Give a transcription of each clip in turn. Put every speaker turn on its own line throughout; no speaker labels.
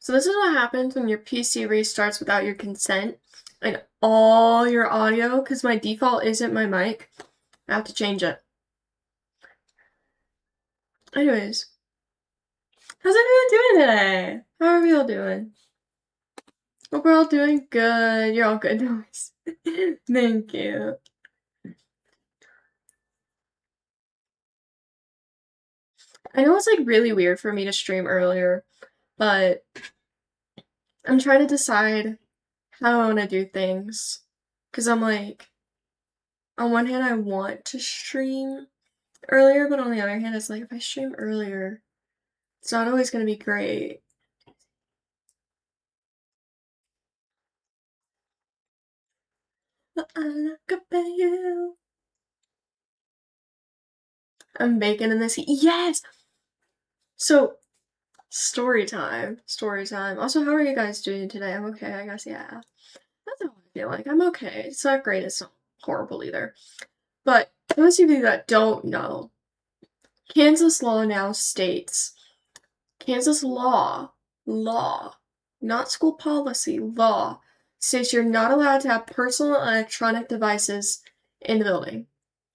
So this is what happens when your PC restarts without your consent and all your audio, because my default isn't my mic. I have to change it. Anyways, how's everyone doing today? How are we all doing? Hope we're all doing good. You're all good, Noise. Thank you. I know it's like really weird for me to stream earlier, but I'm trying to decide how I want to do things. Because I'm like, on one hand, I want to stream earlier, but on the other hand, it's like if I stream earlier, it's not always going to be great. But I look up at you. I'm baking in this heat. Yes! So, story time. Story time. Also, how are you guys doing today? I'm okay, I guess, yeah. That's how I feel like. I'm okay. It's not great, it's not horrible either. But, those of you that don't know, Kansas law now states, Kansas law, not school policy, law, states you're not allowed to have personal electronic devices in the building.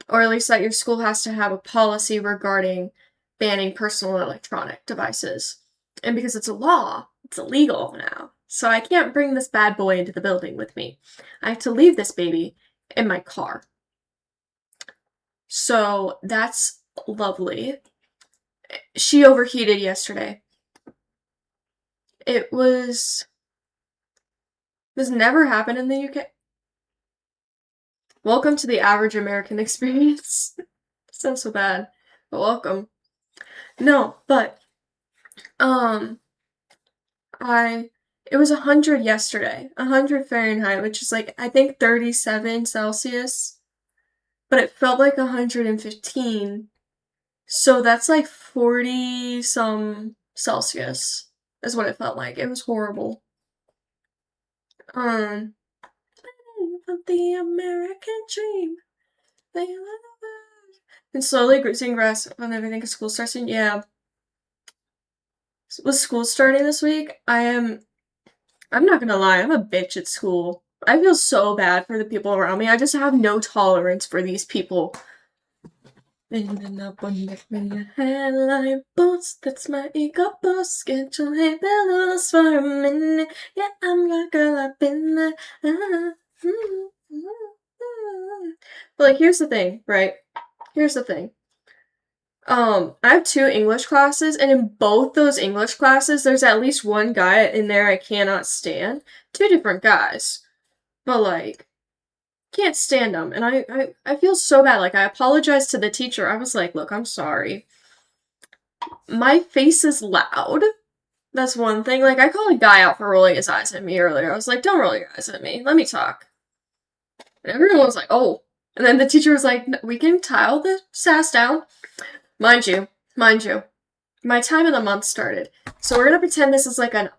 Or at least that your school has to have a policy regarding banning personal electronic devices. And because it's a law, it's illegal now. So I can't bring this bad boy into the building with me. I have to leave this baby in my car. So that's lovely. She overheated yesterday. This never happened in the UK. Welcome to the average American experience. Sounds so bad, but welcome. No, but it was 100 yesterday, 100 Fahrenheit, which is like I think 37 Celsius, but it felt like 115. So that's like 40 some Celsius is what it felt like. It was horrible. Um, the American dream. And slowly seeing grass when everything at school starts. Yeah. With school starting this week, I'm not gonna lie, I'm a bitch at school. I feel so bad for the people around me. I just have no tolerance for these people. Bending up on your headline boots, that's my ego boost. Get your head loose for a minute. Yeah, I'm your girl, I've been there. But like, here's the thing, right? Here's the thing. I have 2 English classes, and in both those English classes, there's at least one guy in there I cannot stand. 2 different guys. But, like, can't stand them. And I feel so bad. Like, I apologized to the teacher. I was like, look, I'm sorry. My face is loud. That's one thing. Like, I called a guy out for rolling his eyes at me earlier. I was like, don't roll your eyes at me. Let me talk. And everyone was like, oh. And then the teacher was like, we can tile the sass down. Mind you, my time of the month started. So we're gonna pretend this is like an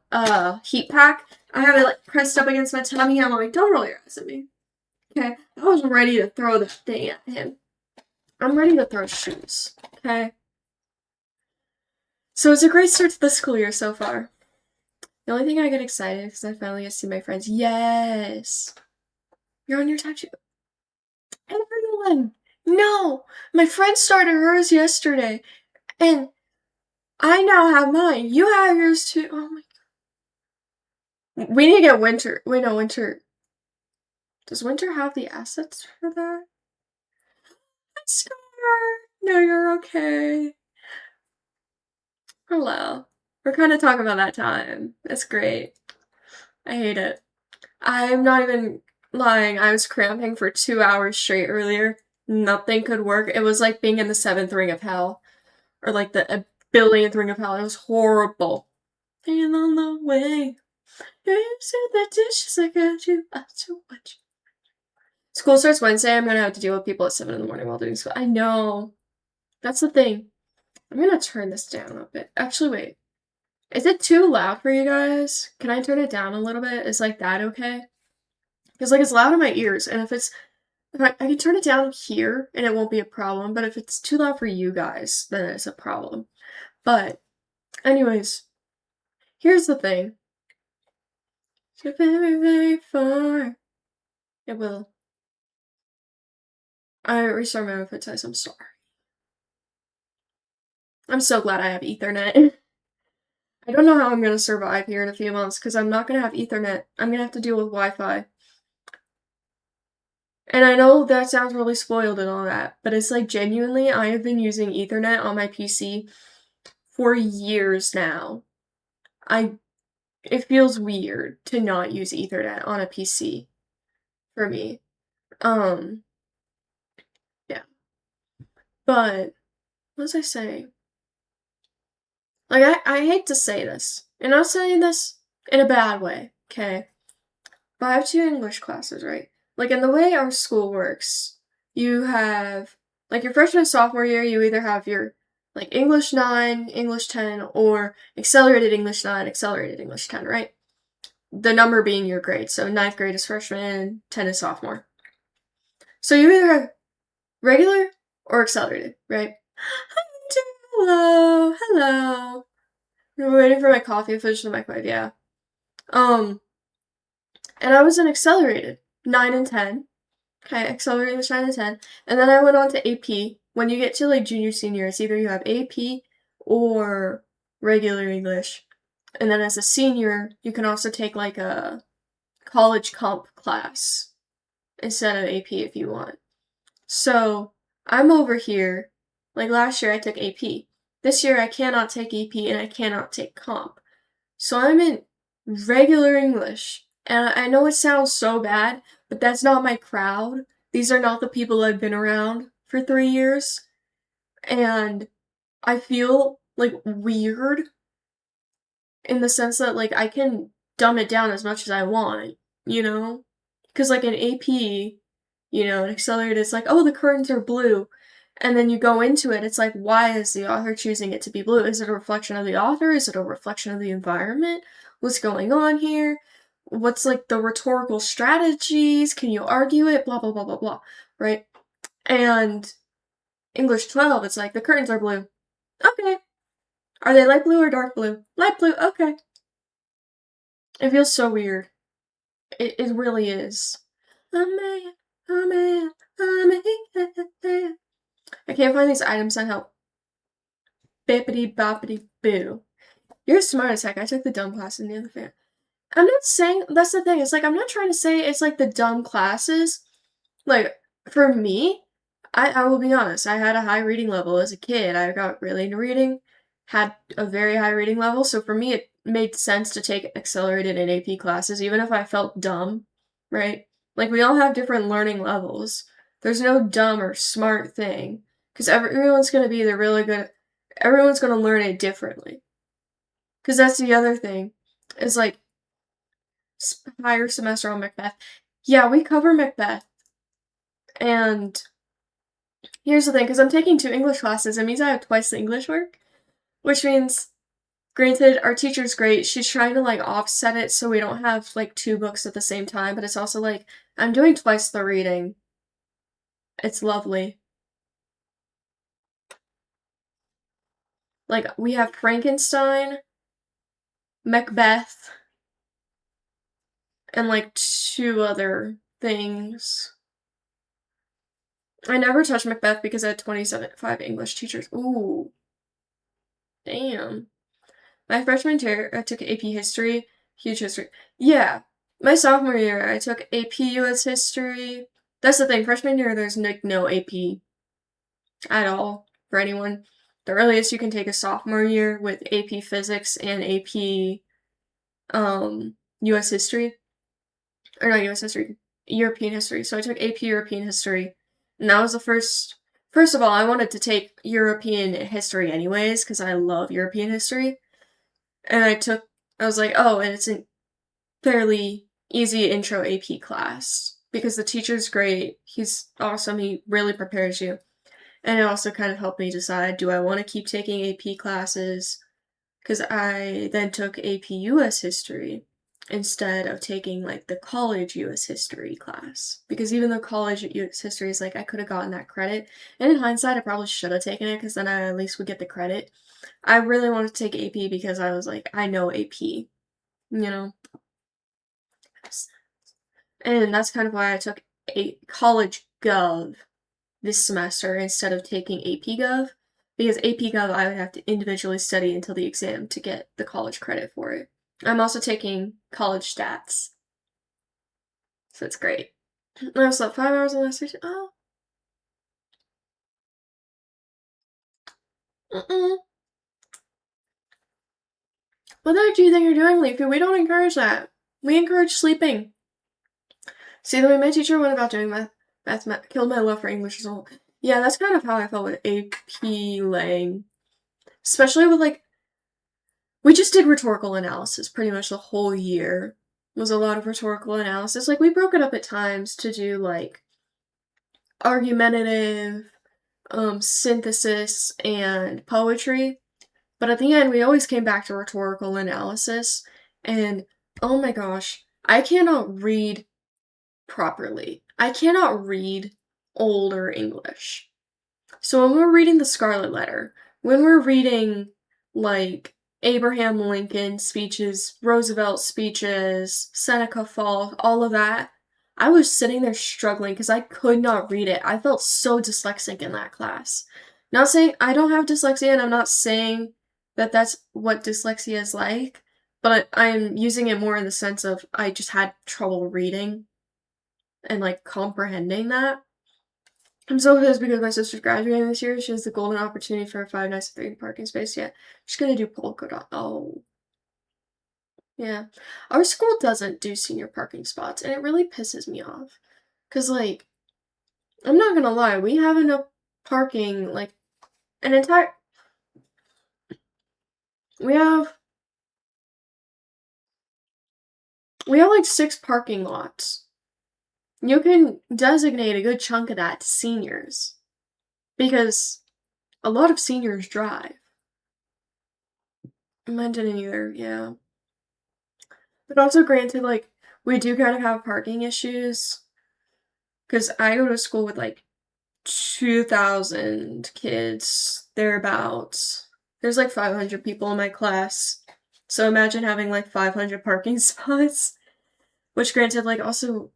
heat pack. I have it like pressed up against my tummy. I'm like, don't roll your eyes at me. Okay? I was ready to throw the thing at him. I'm ready to throw shoes. Okay? So it's a great start to the school year so far. The only thing I get excited because I finally get to see my friends. Yes! You're on your time too. Everyone! No! My friend started hers yesterday. And I now have mine. You have yours too. Oh my god. We need to get Winter. Wait, no, Winter. Does Winter have the assets for that? Scar! No, you're okay. Hello. We're kind of talking about that time. It's great. I hate it. I'm not even lying. I was cramping for 2 hours straight earlier. Nothing could work. It was like being in the 7th ring of hell. Or like the billionth ring of hell. It was horrible. And on the way, you said the dishes I got you up too much. School starts Wednesday. I'm gonna have to deal with people at 7 in the morning while doing school. I know. That's the thing. I'm gonna turn this down a bit. Actually, wait. Is it too loud for you guys? Can I turn it down a little bit? Is like that okay? Because like it's loud in my ears, and if I can turn it down here and it won't be a problem, but if it's too loud for you guys, then it's a problem. But anyways, here's the thing. So very, very far. It will. I restart my input size, I'm sorry. I'm so glad I have Ethernet. I don't know how I'm gonna survive here in a few months, because I'm not gonna have Ethernet. I'm gonna have to deal with Wi-Fi. And I know that sounds really spoiled and all that, but it's like genuinely, I have been using Ethernet on my PC for years now. It feels weird to not use Ethernet on a PC for me. Um, yeah. But what was I saying? Like I hate to say this, and I'm saying this in a bad way, okay? But I have two English classes, right? Like in the way our school works, you have like your freshman and sophomore year, you either have your like English 9, English 10, or accelerated English 9, accelerated English 10, right? The number being your grade. So ninth grade is freshman, 10 is sophomore. So you either have regular or accelerated, right? Hello, hello. I'm waiting for my coffee to finish the microwave, yeah. And I was in accelerated, 9 and 10. Okay, accelerated English 9 and 10. And then I went on to AP. When you get to like junior, senior, it's either you have AP or regular English. And then as a senior, you can also take like a college comp class instead of AP if you want. So I'm over here. Like last year I took AP. This year I cannot take AP and I cannot take comp. So I'm in regular English. And I know it sounds so bad, but that's not my crowd. These are not the people I've been around for 3 years. And I feel like weird in the sense that like I can dumb it down as much as I want, you know? Because like in AP, in accelerated, it's like, oh, the curtains are blue. And then you go into it, it's like, why is the author choosing it to be blue? Is it a reflection of the author? Is it a reflection of the environment? What's going on here? What's like the rhetorical strategies? Can you argue it? Blah, blah, blah, blah, blah, right? And English 12, it's like, the curtains are blue. Okay. Are they light blue or dark blue? Light blue, okay. It feels so weird. It really is. A man, a man, a man. I can't find these items on help. Bippity boppity boo. You're smart as heck. I took the dumb class in the other fan. I'm not saying that's the thing. It's like I'm not trying to say it's like the dumb classes. Like for me, I will be honest. I had a high reading level as a kid. I got really into reading, had a very high reading level. So for me, it made sense to take accelerated and AP classes, even if I felt dumb, right? Like we all have different learning levels. There's no dumb or smart thing because everyone's gonna be either really good. Everyone's gonna learn it differently. Because that's the other thing. Is like higher semester on Macbeth. Yeah, we cover Macbeth. And here's the thing, because I'm taking 2 English classes, it means I have twice the English work. Which means, granted, our teacher's great. She's trying to like offset it so we don't have like 2 books at the same time, but it's also like, I'm doing twice the reading. It's lovely. Like, we have Frankenstein, Macbeth, and like 2 other things. I never touched Macbeth because I had 27.5 English teachers. Ooh. Damn. My freshman year, I took AP History. Huge history. Yeah. My sophomore year, I took AP US History. That's the thing. Freshman year, there's no AP at all for anyone. The earliest you can take is sophomore year with AP Physics and AP US History. Or not US History, European History. So I took AP European History. And that was the first of all, I wanted to take European history anyways, because I love European history. And I was like, oh, and it's a fairly easy intro AP class. Because the teacher's great. He's awesome. He really prepares you. And it also kind of helped me decide, do I want to keep taking AP classes? Because I then took AP US History instead of taking like the college US History class. Because even though college US History is like, I could have gotten that credit. And in hindsight, I probably should have taken it because then I at least would get the credit. I really wanted to take AP because I was like, I know AP, you know? And that's kind of why I took a college gov this semester instead of taking AP Gov, because AP Gov I would have to individually study until the exam to get the college credit for it. I'm also taking college stats, so it's great. I slept 5 hours on last week. Oh. Mm-mm. What the heck do you think you're doing, Leafy? We don't encourage that. We encourage sleeping. See, the way my teacher went about doing math killed my love for English as well. Yeah, that's kind of how I felt with AP Lang. Especially with, like, we just did rhetorical analysis pretty much the whole year. It was a lot of rhetorical analysis. Like, we broke it up at times to do, like, argumentative, synthesis, and poetry. But at the end, we always came back to rhetorical analysis. And, oh my gosh, I cannot read properly. I cannot read older English. So when we're reading the Scarlet Letter, when we're reading, like, Abraham Lincoln speeches, Roosevelt speeches, Seneca Falls, all of that, I was sitting there struggling because I could not read it. I felt so dyslexic in that class. Not saying I don't have dyslexia, and I'm not saying that that's what dyslexia is like, but I'm using it more in the sense of I just had trouble reading and, like, comprehending that. I'm so pissed because my sister's graduating this year. She has the golden opportunity for a 5 nights of 3 parking space. Yeah, she's gonna do polka dot. Oh, yeah. Our school doesn't do senior parking spots, and it really pisses me off. Cause, like, I'm not gonna lie, we have enough parking, like, an entire. We have. We have like 6 parking lots. You can designate a good chunk of that to seniors. Because a lot of seniors drive. Mine didn't either, yeah. But also, granted, like, we do kind of have parking issues. Because I go to school with, like, 2,000 kids, thereabouts. There's, like, 500 people in my class. So imagine having, like, 500 parking spots. Which, granted, like, also,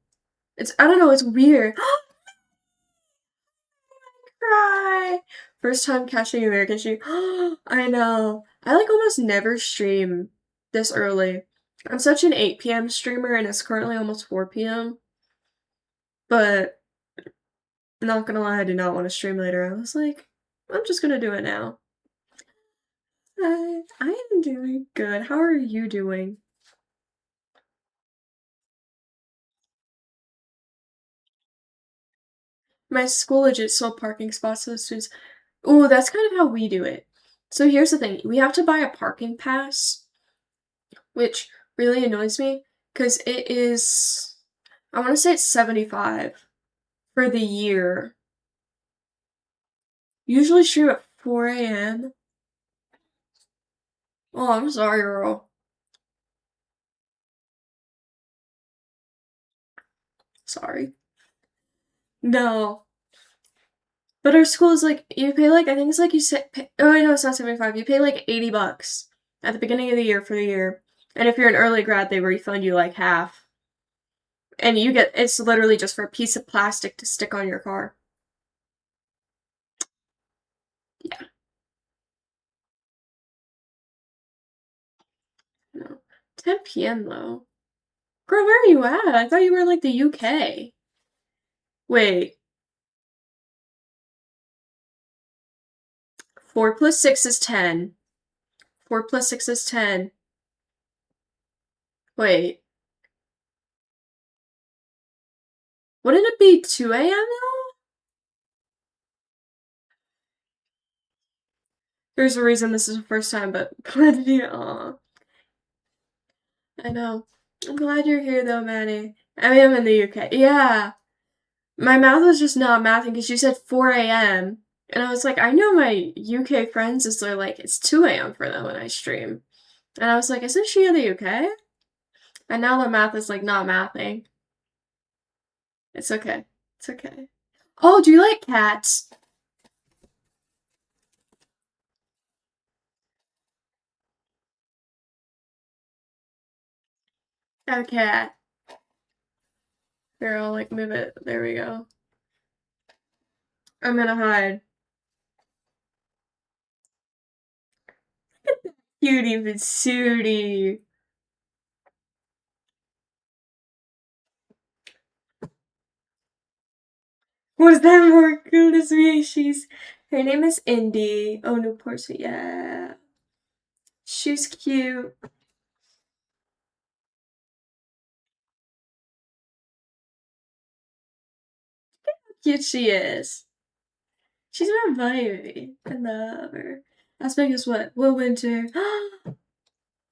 I don't know, it's weird. Cry! First time catching American stream. I know. I, like, almost never stream this early. I'm such an 8 p.m. streamer, and it's currently almost 4 p.m. But, not gonna lie, I did not want to stream later. I was like, I'm just gonna do it now. I am doing good. How are you doing? My school legit sold parking spots to the students. Ooh, that's kind of how we do it. So here's the thing. We have to buy a parking pass, which really annoys me, because it is, I want to say it's 75 for the year. Usually stream at 4 a.m. Oh, I'm sorry, girl. Sorry. No. But our school is like, you pay like, I think it's like you said, oh, no, it's not 75. You pay like $80 at the beginning of the year for the year. And if you're an early grad, they refund you like half. And you get, it's literally just for a piece of plastic to stick on your car. Yeah. No. 10 p.m. though. Girl, where are you at? I thought you were in like the UK. Wait. 4 plus 6 is 10. 4 plus 6 is 10. Wait. Wouldn't it be 2 a.m. though? There's a reason this is the first time, but glad to be, aw. I know. I'm glad you're here though, Maddie. I am in the UK. Yeah. My mouth was just not mathing because you said 4 a.m. And I was like, I know my UK friends is they're like, it's 2 a.m. for them when I stream. And I was like, isn't she in the UK? And now the math is like not mathing. It's okay. It's okay. Oh, do you like cats? A cat. Here, I'll like move it. There we go. I'm gonna hide. Cutie Patootie. Was that more goodness me? Her name is Indy. Oh, Newport, so yeah. She's cute. Cute she is. She's my baby. I love her. As big as what? Will Winter.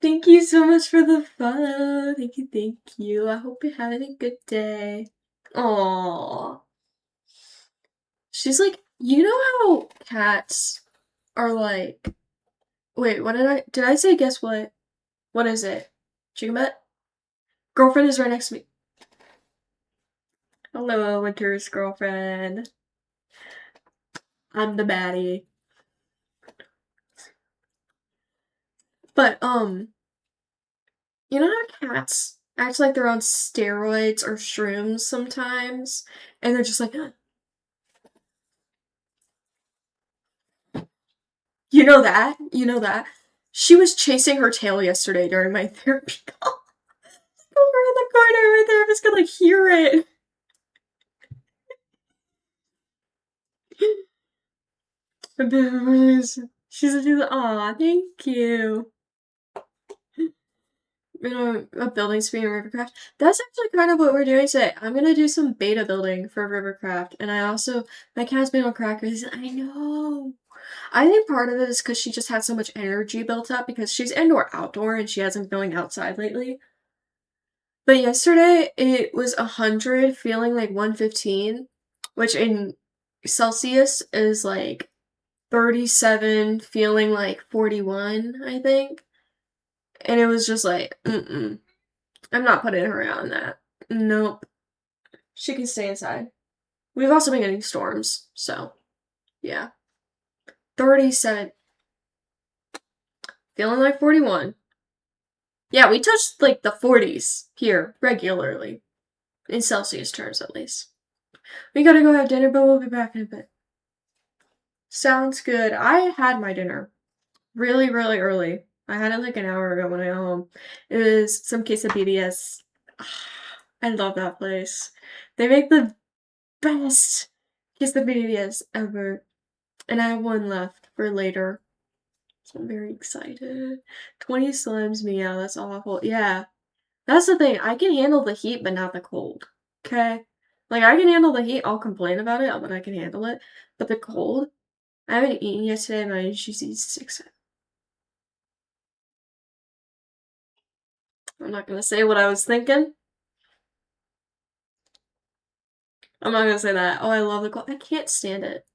Thank you so much for the follow. Thank you, thank you. I hope you're having a good day. Aww. She's like, you know how cats are like. Wait, did I say guess what? What is it? Chicken butt? Girlfriend is right next to me. Hello, Winter's girlfriend. I'm the baddie. But, you know how cats act like they're on steroids or shrooms sometimes? And they're just like, you know that? You know that? She was chasing her tail yesterday during my therapy call. Over in the corner, my therapist could like hear it. She's like, aw, thank you. A building speed in Rivercraft. That's actually kind of what we're doing today. I'm gonna do some beta building for Rivercraft, and my cat's been on crackers. I know. I think part of it is because she just had so much energy built up because she's indoor outdoor and she hasn't been going outside lately. But yesterday it was 100, feeling like 115, which in Celsius is like 37, feeling like 41, I think. And it was just like, I'm not putting her out on that. Nope. She can stay inside. We've also been getting storms, so yeah. 37. Feeling like 41. Yeah, we touched like the 40s here regularly. In Celsius terms, at least. We gotta go have dinner, but we'll be back in a bit. Sounds good. I had my dinner really, really early. I had it like an hour ago when I got home. It was some quesadillas. I love that place. They make the best quesadillas ever. And I have one left for later. So I'm very excited. 20 slims me out. That's awful. Yeah. That's the thing. I can handle the heat, but not the cold. Okay? Like, I can handle the heat. I'll complain about it, but I can handle it. But the cold, I haven't eaten yesterday. My HGC's 6. I'm not gonna say what I was thinking. I'm not gonna say that. Oh, I love the cold. I can't stand it.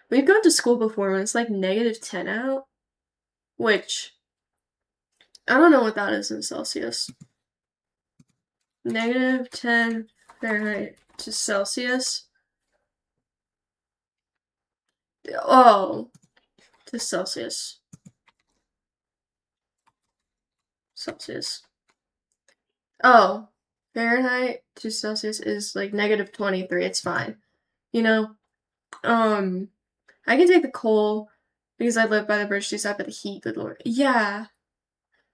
We've gone to school before when it's like -10 out. Which, I don't know what that is in Celsius. -10 Fahrenheit to Celsius. Oh, to Celsius. Celsius. Oh, Fahrenheit to Celsius is like -23. It's fine. You know, I can take the cold because I live by the bridge too side, but the heat, good lord. Yeah.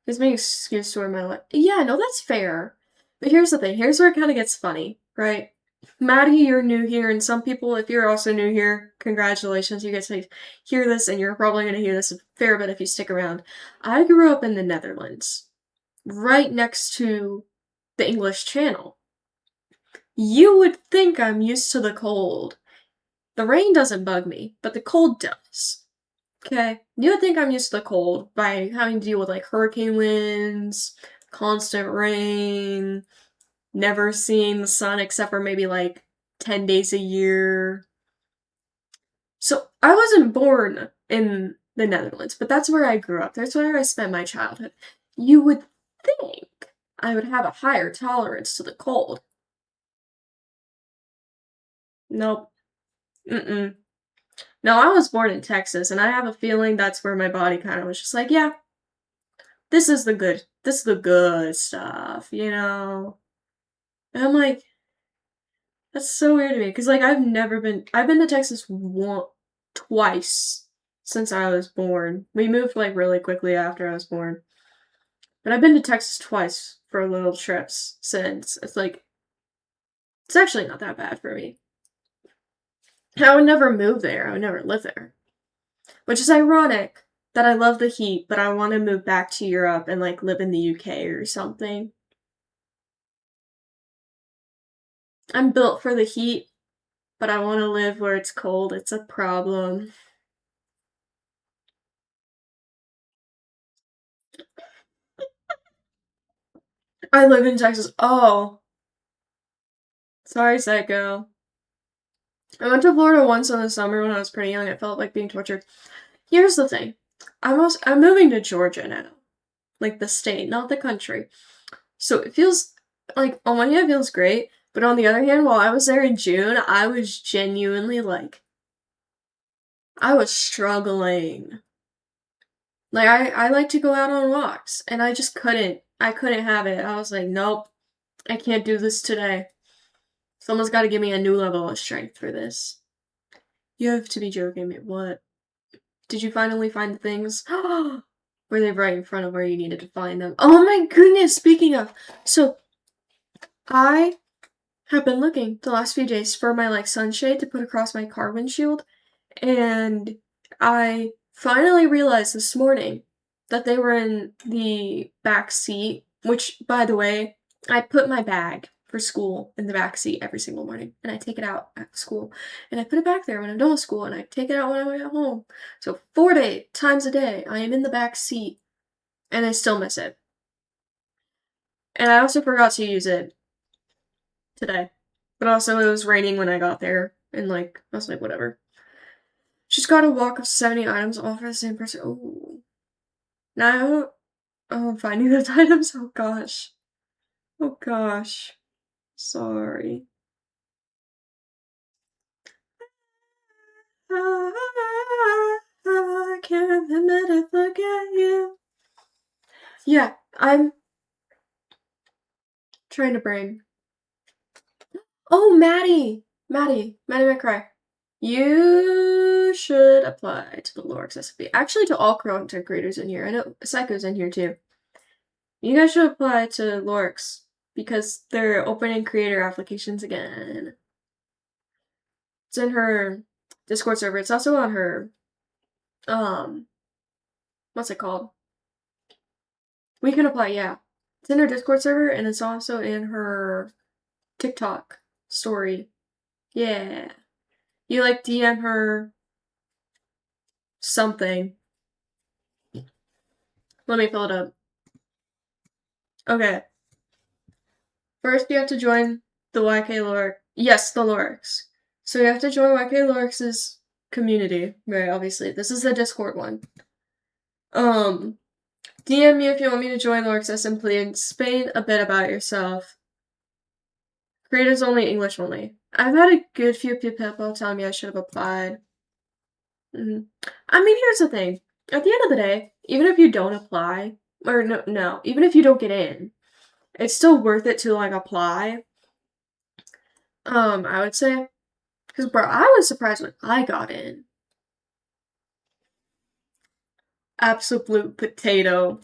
It's my excuse to wear my life. Yeah, no, that's fair. But here's the thing. Here's where it kind of gets funny, right? Maddie, you're new here, and some people, if you're also new here, congratulations. You get to hear this, and you're probably going to hear this a fair bit if you stick around. I grew up in the Netherlands, right next to the English Channel. You would think I'm used to the cold. The rain doesn't bug me, but the cold does. Okay? You would think I'm used to the cold by having to deal with like hurricane winds, constant rain, never seeing the sun except for maybe like 10 days a year. So I wasn't born in the Netherlands, but that's where I grew up. That's where I spent my childhood. You would think I would have a higher tolerance to the cold. Nope. Mm-mm. No, I was born in Texas, and I have a feeling that's where my body kind of was just like, yeah, this is the good stuff, you know? And I'm like, That's so weird to me because like I've been to Texas twice since I was born. We moved like really quickly after I was born. But I've been to Texas twice for little trips since. It's like it's actually not that bad for me. I would never move there. I would never live there. Which is ironic that I love the heat, but I want to move back to Europe and like live in the UK or something. I'm built for the heat, but I want to live where it's cold. It's a problem. I live in Texas. Oh, sorry, psycho. I went to Florida once in the summer when I was pretty young. It felt like being tortured. Here's the thing. I'm moving to Georgia now. Like the state, not the country. So it feels like on one hand it feels great, but on the other hand, while I was there in June, I was genuinely like I was struggling. Like I like to go out on walks and I just couldn't. I couldn't have it. I was like, nope, I can't do this today. Someone's got to give me a new level of strength for this. You have to be joking me. What? Did you finally find the things? Were they right in front of where you needed to find them? Oh my goodness, speaking of. So, I have been looking the last few days for my like sunshade to put across my car windshield, and I finally realized this morning that they were in the back seat, which by the way, I put my bag for school in the back seat every single morning, and I take it out at school, and I put it back there when I'm done with school, and I take it out when I'm at home. So 4 times a day, I am in the back seat, and I still miss it. And I also forgot to use it today. But also, it was raining when I got there, and like, I was like, whatever. She's got a walk of 70 items, all for the same person. Oh. Now, oh, I'm finding those items. Oh gosh. Oh gosh. Sorry. I can't admit I forget you. Yeah, I'm trying to brain. Oh, Maddie McCray. You should apply to the Lorix SFB. Actually, to all content creators in here. I know Psycho's in here too. You guys should apply to Lorix because they're opening creator applications again. It's in her Discord server. It's also on her, what's it called? We can apply, yeah. It's in her Discord server and it's also in her TikTok story. Yeah. You like DM her something. Let me pull it up. Okay. First, you have to join the YK Lorix. Yes, the Lorix. So you have to join YK Lorix's community, right? Obviously, this is the Discord one. DM me if you want me to join Lorix Simply and explain a bit about yourself. Creators only, English only. I've had a good few people tell me I should have applied. I mean, here's the thing. At the end of the day, even if you don't apply, or no, even if you don't get in, it's still worth it to like apply. I would say, because bro, I was surprised when I got in. Absolute potato.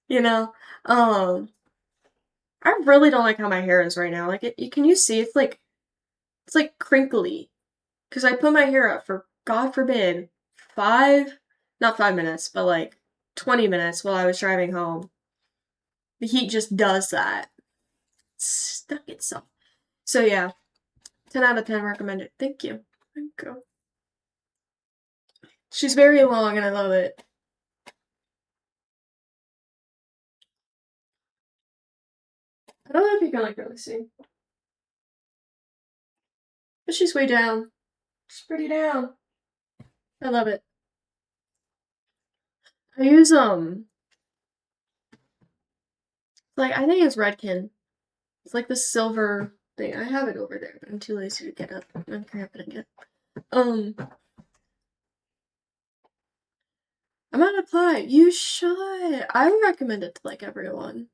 You know, I really don't like how my hair is right now. Like, can you see? It's like crinkly. Because I put my hair up for, God forbid, not 5 minutes, but like 20 minutes while I was driving home. The heat just does that. It's stuck itself. So yeah, 10 out of 10 recommended. Thank you. Thank you. She's very long and I love it. I don't know if you can like really see. But she's way down. She's pretty down. I love it. I use like I think it's Redken. It's like the silver thing. I have it over there, but I'm too lazy to get up. I'm cramping again. I'm gonna apply. You should. I would recommend it to like everyone.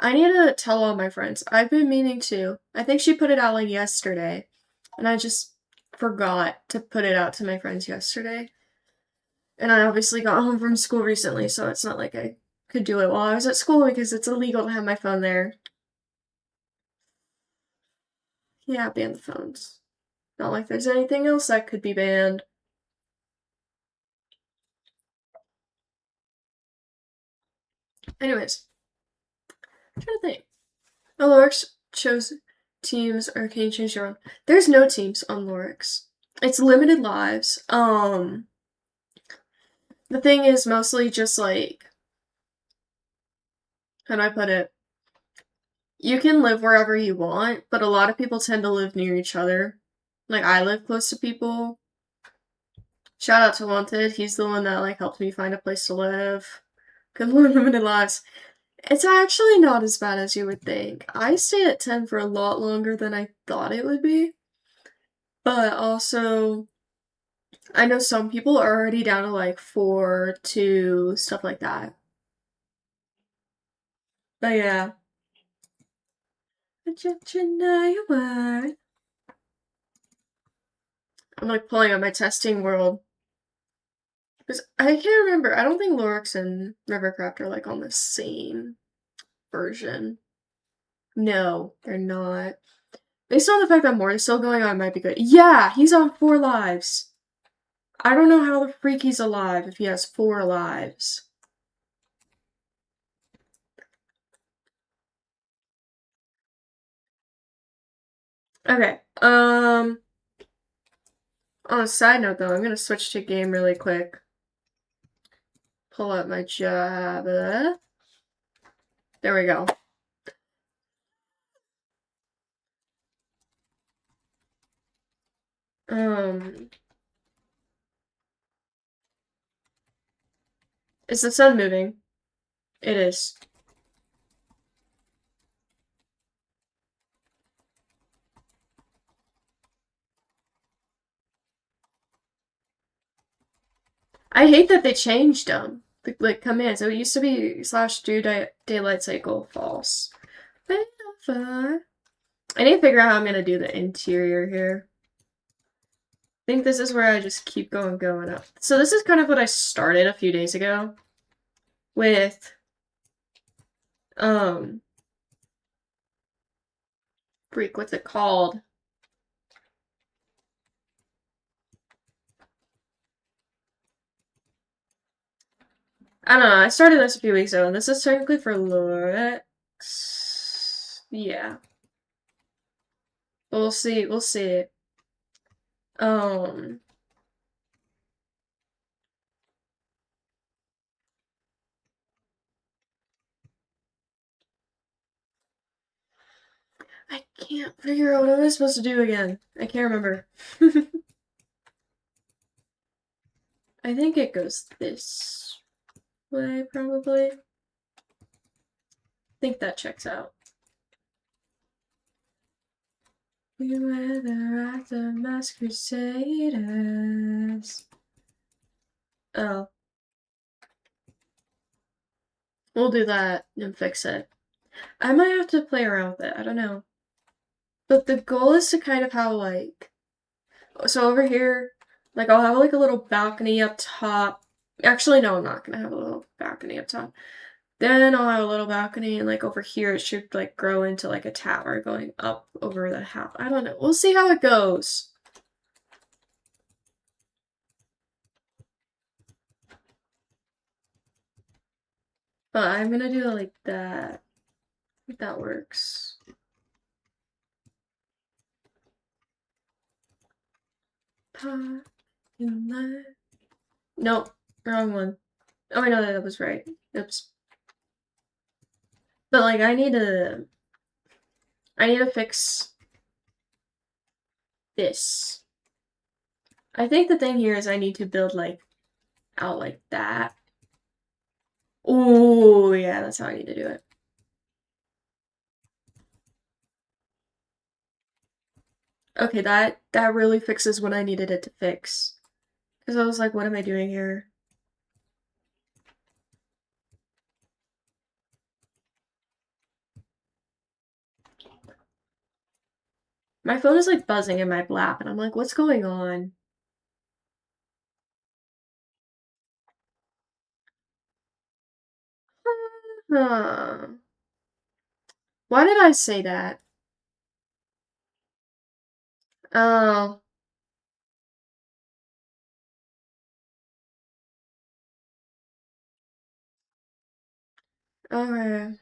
I need to tell all my friends. I've been meaning to. I think she put it out like yesterday, and I just forgot to put it out to my friends yesterday. And I obviously got home from school recently, so it's not like I could do it while I was at school because it's illegal to have my phone there. Yeah, ban the phones. Not like there's anything else that could be banned. Anyways, I'm trying to think. Oh, Lorix chose teams, or can you change your own? There's no teams on Lorix. It's limited lives. The thing is mostly just like, how do I put it? You can live wherever you want, but a lot of people tend to live near each other. Like, I live close to people. Shout out to Wanted. He's the one that like helped me find a place to live. Good limited lives. It's actually not as bad as you would think. I stayed at 10 for a lot longer than I thought it would be. But also, I know some people are already down to like 4, 2, stuff like that. But yeah. I'm like pulling up my testing world. Because I can't remember. I don't think Lorix and Rivercraft are like on the same version. No, they're not. Based on the fact that more is still going on, might be good. Yeah, he's on 4 lives. I don't know how the freak he's alive if he has 4 lives. Okay, on a side note though, I'm gonna switch to game really quick. Pull up my Java. There we go. Is the sun moving? It is. I hate that they changed them. Like commands. It used to be /do daylight cycle false. I need to figure out how I'm gonna do the interior here. I think this is where I just keep going up. So this is kind of what I started a few days ago with freak, what's it called? I don't know, I started this a few weeks ago, and this is technically for Lorix. Yeah. We'll see, we'll see. I can't figure out what am I supposed to do again. I can't remember. I think it goes this way, probably. I think that checks out. We were the Wrath of Mass Crusaders. Oh. We'll do that and fix it. I might have to play around with it. I don't know. But the goal is to kind of have like, so over here, like I'll have like a little balcony up top. Actually, no, I'm not gonna have a little balcony up top. Then I'll have a little balcony, and like over here, it should like grow into like a tower going up over the house. I don't know. We'll see how it goes. But I'm gonna do it like that. I think that works. Nope, wrong one. Oh, I know that was right. Oops. But like, I need to fix this. I think the thing here is I need to build like out like that. Oh yeah, that's how I need to do it. Okay, that really fixes what I needed it to fix. Because I was like, what am I doing here? My phone is like buzzing in my lap, and I'm like, what's going on? Huh. Why did I say that? Oh, okay.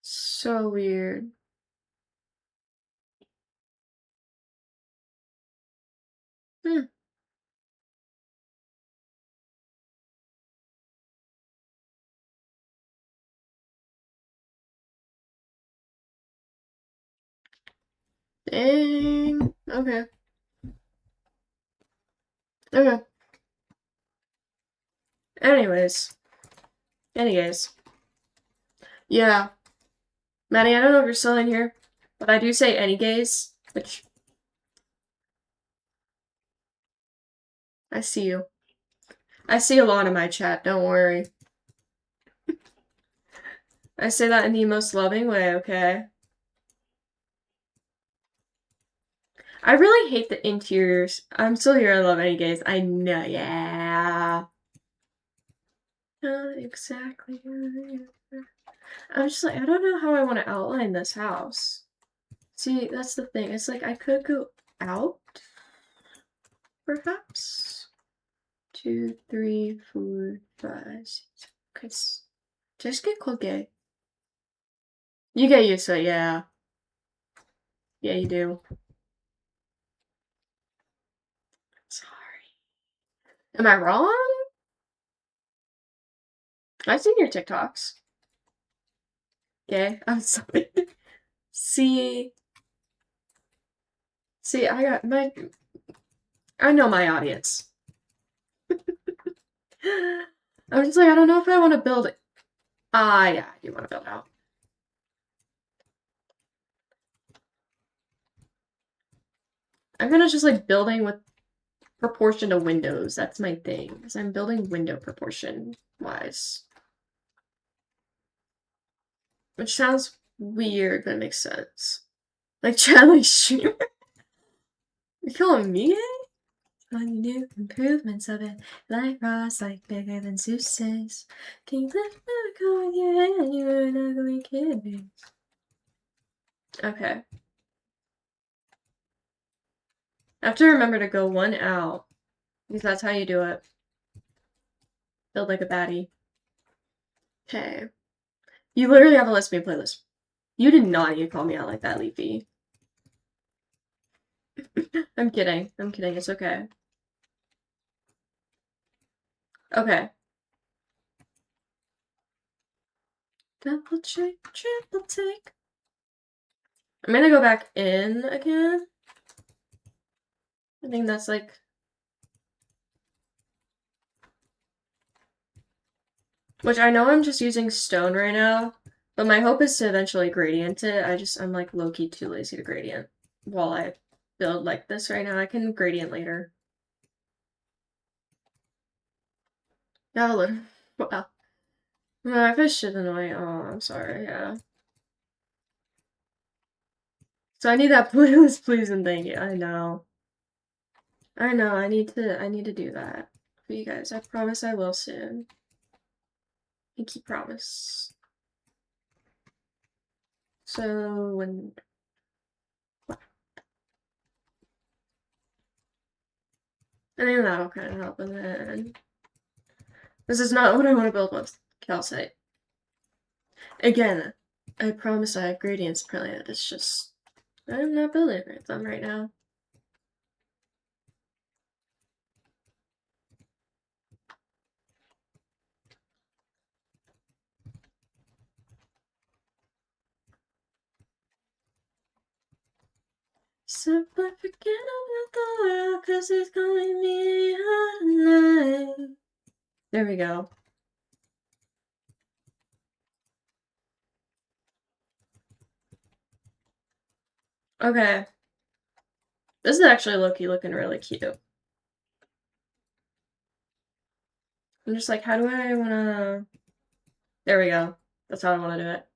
So weird. Hmm. Dang. Okay. Okay. Anyways. Anyways. Yeah. Maddie, I don't know if you're still in here, but I do say any gays, which I see you. I see a lot in my chat, don't worry. I say that in the most loving way, okay? I really hate the interiors. I'm still here, I love any gays. I know, yeah. Not exactly. I'm just like, I don't know how I want to outline this house. See, that's the thing. It's like I could go out, perhaps. 2, 3, 4, 5, 6. Okay, just get called gay. You get used to it, yeah. Yeah, you do. Sorry. Am I wrong? I've seen your TikToks. Okay, I'm sorry. See, I got my. I know my audience. I'm just like, I don't know if I want to build it. Ah, yeah, I do want to build out. I'm gonna just like building with proportion to windows. That's my thing. Because I'm building window proportion wise. Which sounds weird, but it makes sense. Like Charlie Sheen. You're calling me gay? On new improvements of it, like Ross, like bigger than Zeus's. Can you lift my car with your hand? You're an ugly kid. Okay. I have to remember to go one out. Because that's how you do it. Build like a baddie. Okay. You literally have a Let's Me playlist. You did not need to call me out like that, Leafy. I'm kidding. I'm kidding. It's okay. Okay. Double check, triple take. I'm gonna go back in again. I think that's like... Which I know I'm just using stone right now, but my hope is to eventually gradient it. I'm like low-key too lazy to gradient while I build like this right now. I can gradient later. Yeah, look. Wow. My fish is annoying. Oh, I'm sorry, yeah. So I need that playlist, please and thank you. I know. I know, I need to do that for you guys. I promise I will soon. Pinky promise. So when I think that'll kind of help, and then this is not what I want to build with calcite. Again, I promise I have gradients planned. It's just I'm not building with them right now. Simply forget about the world, 'cause it's calling me out tonight. There we go. Okay. This is actually low-key looking really cute. I'm just like, how do I wanna... There we go. That's how I wanna do it.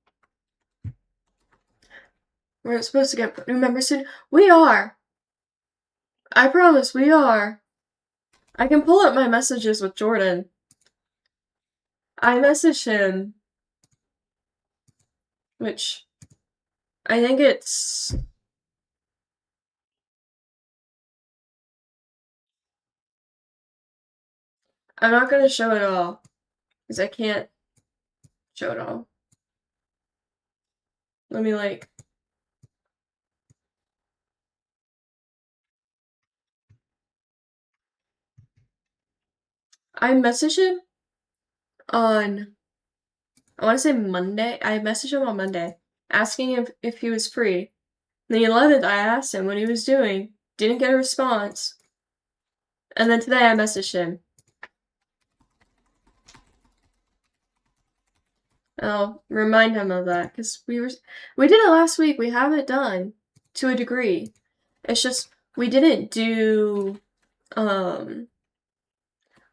We're supposed to get new members soon. We are! I promise, we are. I can pull up my messages with Jordan. I messaged him, which I think it's... I'm not gonna show it all, because I can't show it all. Let me, like... I messaged him on... I want to say Monday. I messaged him on Monday, asking if he was free. On the 11th, I asked him what he was doing. Didn't get a response. And then today I messaged him. I'll remind him of that, because we did it last week. We have it done to a degree. It's just we didn't do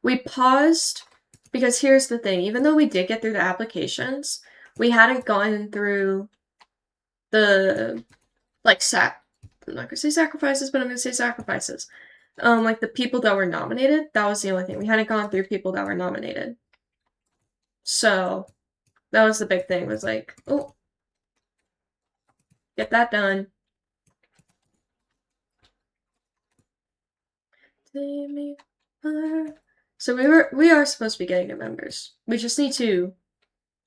we paused because here's the thing, even though we did get through the applications, we hadn't gone through the like I'm not gonna say sacrifices, but I'm gonna say sacrifices. Like the people that were nominated, that was the only thing. We hadn't gone through people that were nominated. So that was the big thing, was like, oh, get that done. So we are supposed to be getting new members. We just need to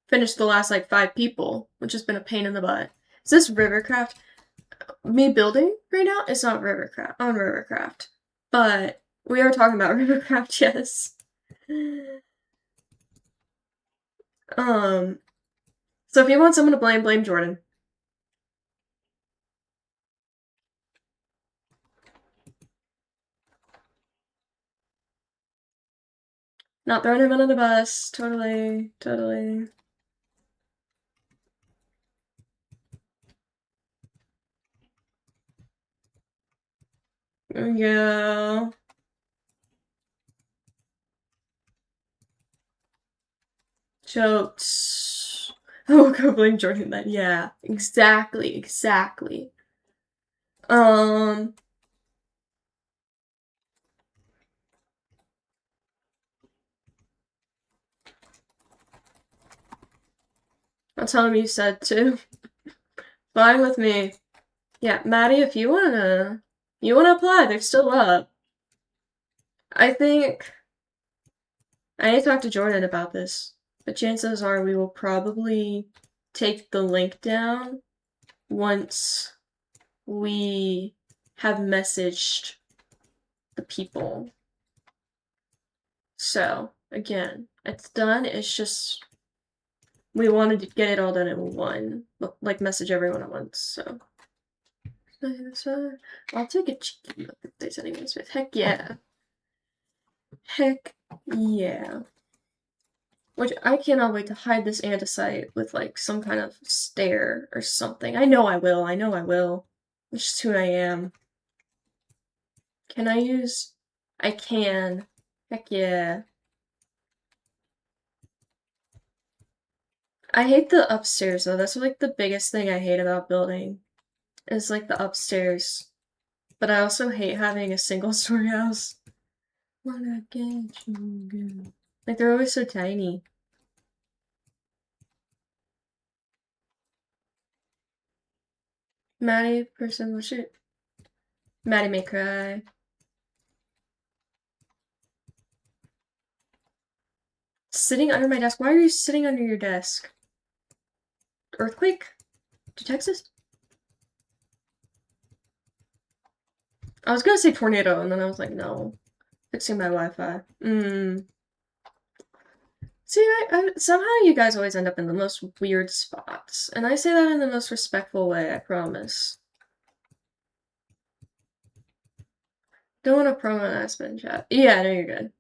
finish the last like 5 people, which has been a pain in the butt. Is this Rivercraft? Me building right now? It's not Rivercraft on Rivercraft. But we are talking about Rivercraft, yes. So if you want someone to blame Jordan. Not throwing him under the bus. Totally. There we go. Jokes. Oh, go blame Jordan then. Yeah, exactly. I'll tell him you said too. Fine with me. Yeah, Maddie, if you wanna apply, they're still up. I think I need to talk to Jordan about this, but chances are we will probably take the link down once we have messaged the people. So, again, it's done. It's just we wanted to get it all done in one, like message everyone at once, so. I'll take a cheeky look if there's anyone with. Heck yeah. Which I cannot wait to hide this andesite with like some kind of stair or something. I know I will. It's just who I am. Can I use... I can. Heck yeah. I hate the upstairs though. That's like the biggest thing I hate about building. Is like the upstairs. But I also hate having a single story house. Wanna get you good. Like they're always so tiny. Maddie, person, what's your... Maddie may cry. Sitting under my desk? Why are you sitting under your desk? Earthquake? To Texas? I was gonna say tornado, and then I was like, no. Fixing my Wi-Fi. See, I somehow you guys always end up in the most weird spots. And I say that in the most respectful way, I promise. Don't want to promo Aspen chat. Yeah, no, you're good.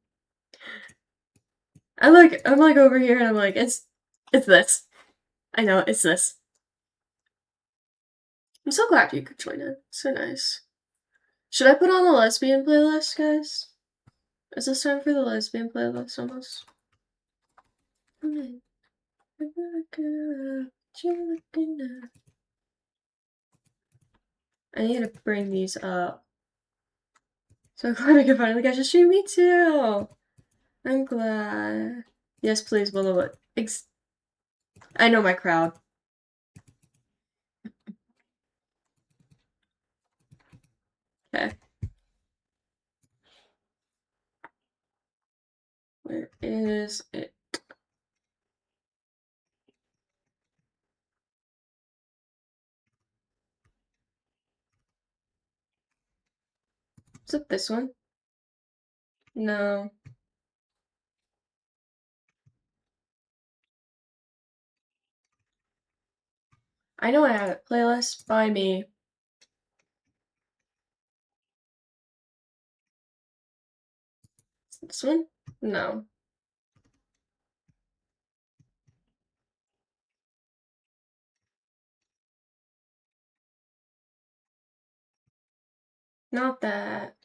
I'm like over here and I'm like, it's this. I know, it's this. I'm so glad you could join in. So nice. Should I put on the lesbian playlist, guys? Is this time for the lesbian playlist almost? I need to bring these up. So glad I could finally catch a stream. Me too. I'm glad. Yes, please, Willow. I know my crowd. Okay. Where is it? Is it this one? No. I know I have it. Playlist by me. Is it this one? No. Not that.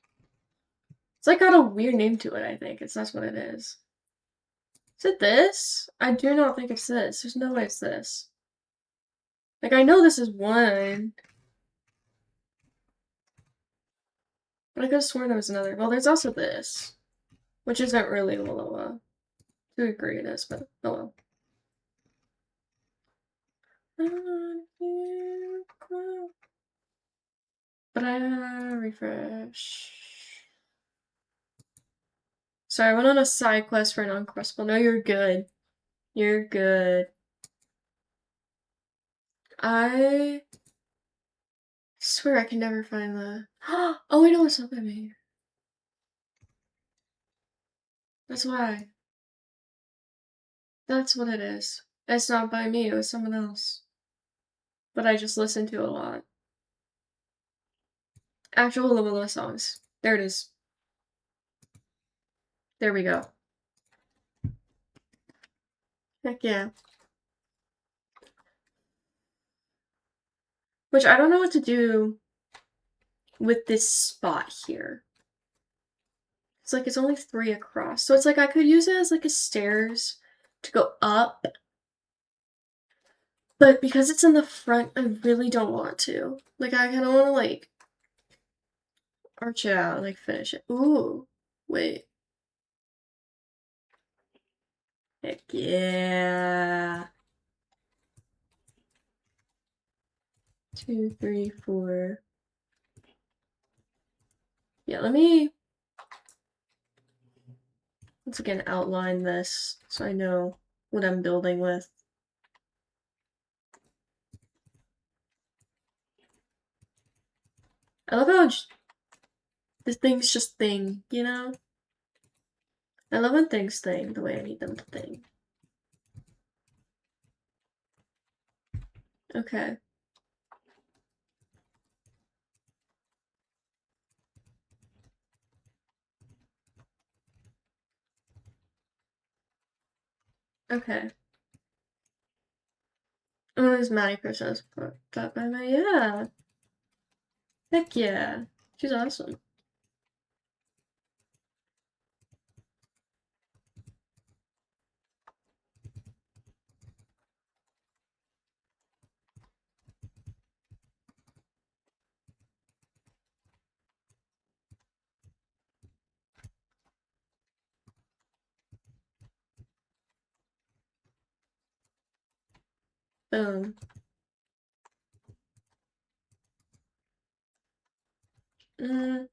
It's like got a weird name to it, I think. That's what it is. Is it this? I do not think it's this. There's no way it's this. Like, I know this is one. But I could have sworn there was another. Well, there's also this. Which isn't really Willowa. To a degree it is, but oh well. But I refresh. Sorry, I went on a side quest for an uncrustable. No, you're good. You're good. I swear I can never find the. Oh, wait, no, it's not by me. That's why. That's what it is. It's not by me, it was someone else. But I just listened to a lot. Actual Willow songs. There it is. There we go. Heck yeah. Which I don't know what to do with this spot here. It's like it's only 3 across. So it's like I could use it as like a stairs to go up. But because it's in the front, I really don't want to. Like I kinda wanna like arch it out and like finish it. Ooh. Wait. Heck yeah. 2, 3, 4. Yeah, let's again outline this so I know what I'm building with. I love how the things just thing, you know? I love when things thing the way I need them to thing. Okay. Okay. Oh, there's Maddie Person's that by my yeah. Heck yeah. She's awesome. Boom. I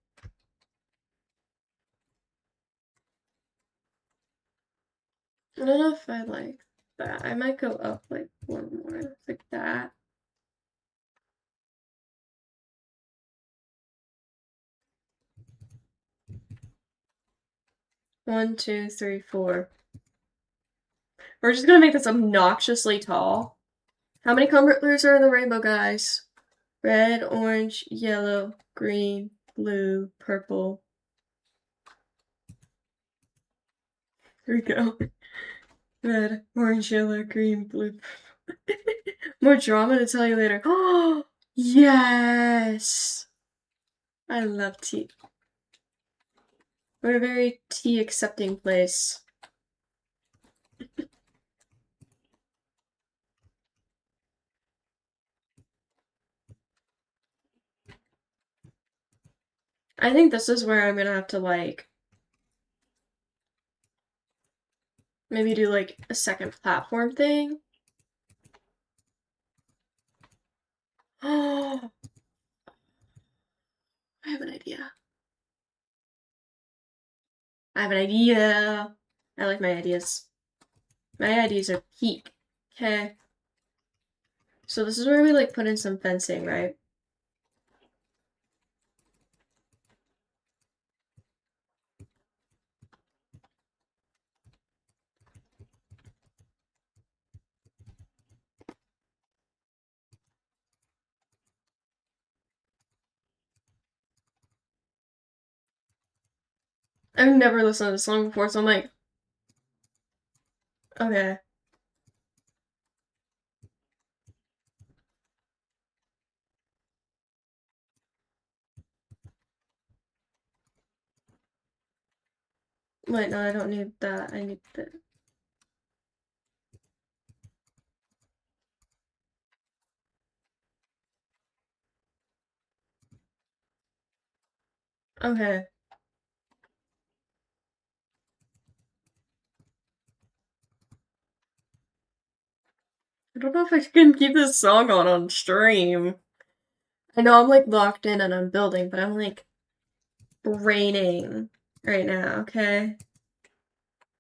don't know if I like that. I might go up like one more, like that. One, two, three, four. We're just gonna make this obnoxiously tall. How many colors are in the rainbow, guys? Red, orange, yellow, green, blue, purple. Here we go. Red, orange, yellow, green, blue. More drama to tell you later. Oh, yes! I love tea. We're a very tea accepting place. I think this is where I'm gonna have to like maybe do like a second platform thing. Oh, I have an idea. I have an idea. I like my ideas. My ideas are peak. Okay. So this is where we like put in some fencing, right? I've never listened to this song before, so I'm like, okay. Wait, no, I don't need that. I need the. Okay. I don't know if I can keep this song on stream. I know I'm like locked in and I'm building, but I'm like braining right now, okay?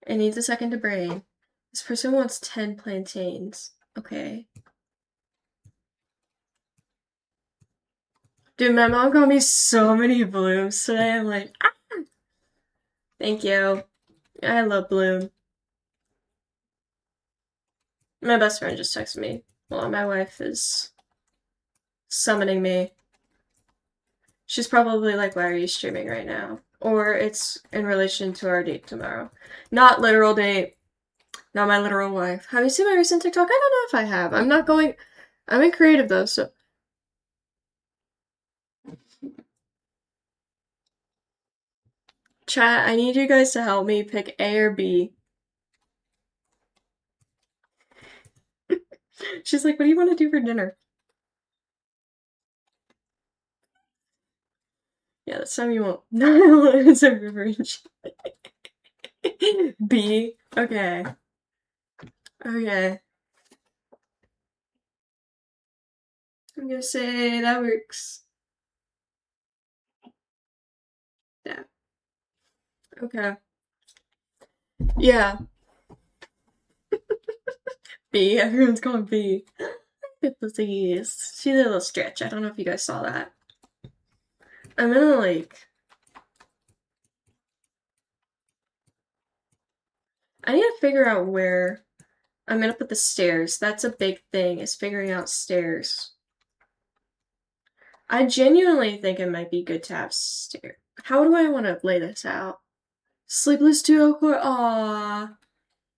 It needs a second to brain. This person wants 10 plantains. Okay. Dude, my mom got me so many blooms today. I'm like, ah! Thank you. I love bloom. My best friend just texted me. Well, my wife is summoning me. She's probably like, why are you streaming right now? Or it's in relation to our date tomorrow. Not literal date. Not my literal wife. Have you seen my recent TikTok? I don't know if I have. I'm not going. I'm in creative though, so. Chat, I need you guys to help me pick A or B. She's like, what do you want to do for dinner? Yeah, this time you won't. No, it's a beverage. B. Okay. Okay. I'm gonna say that works. Yeah. Okay. Yeah. B. Everyone's going B. Good disease. She did a little stretch. I don't know if you guys saw that. I'm gonna like. I need to figure out where I'm gonna put the stairs. That's a big thing, is figuring out stairs. I genuinely think it might be good to have stairs. How do I want to lay this out? Sleepless duo core? Aww.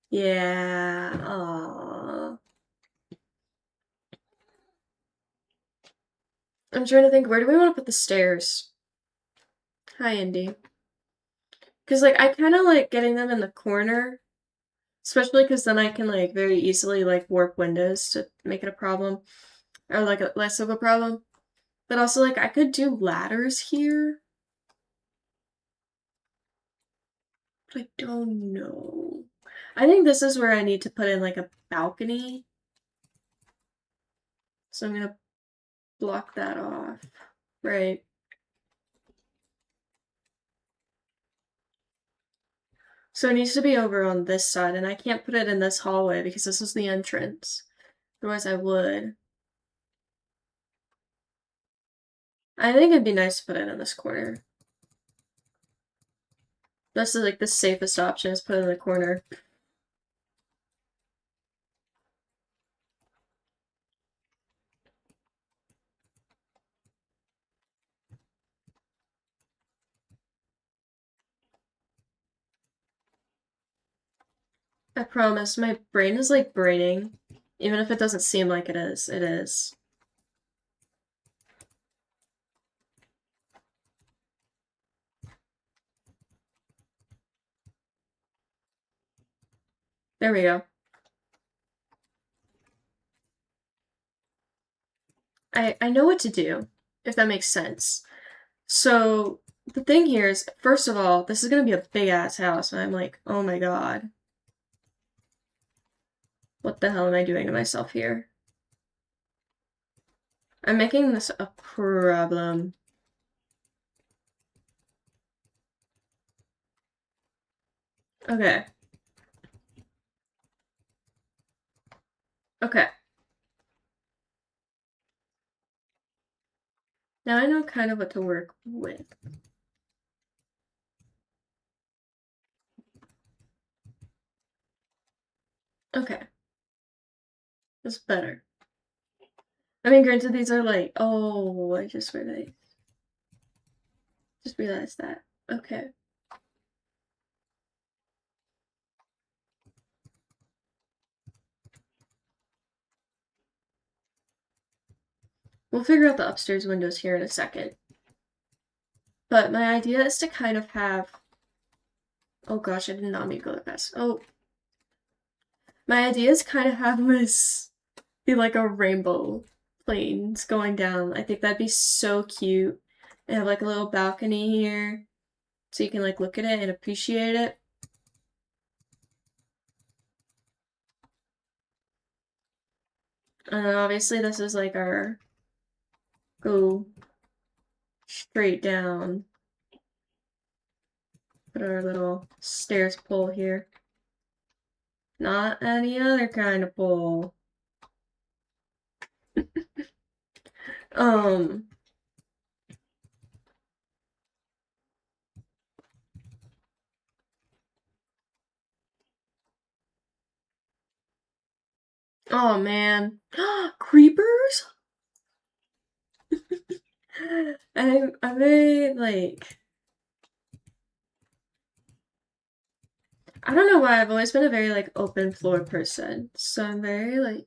Yeah. Aww. I'm trying to think, where do we want to put the stairs? Hi, Indy. Because, like, I kind of like getting them in the corner. Especially because then I can, like, very easily, like, warp windows to make it a problem. Or, like, less of a problem. But also, like, I could do ladders here. But I don't know. I think this is where I need to put in, like, a balcony. So I'm gonna block that off. Right. So it needs to be over on this side, and I can't put it in this hallway because this is the entrance. Otherwise I would. I think it'd be nice to put it in this corner. This is like the safest option, is put it in the corner. I promise, my brain is like braining. Even if it doesn't seem like it is, it is. There we go. I know what to do, if that makes sense. So the thing here is, first of all, this is gonna be a big ass house, and I'm like, oh my god. What the hell am I doing to myself here? I'm making this a problem. Okay. Okay. Now I know kind of what to work with. Okay. That's better. I mean, granted, these are like, oh, I just realized that. Okay. We'll figure out the upstairs windows here in a second. But my idea is to kind of have, oh gosh, I did not mean to go that fast. Oh. My idea is kind of have this be like a rainbow planes going down. I think that'd be so cute. And have like a little balcony here so you can like look at it and appreciate it. And then obviously this is like our go straight down. Put our little stairs pole here. Not any other kind of pole. Oh man. Creepers? I'm very like, I don't know why I've always been a very like open floor person. So I'm very like,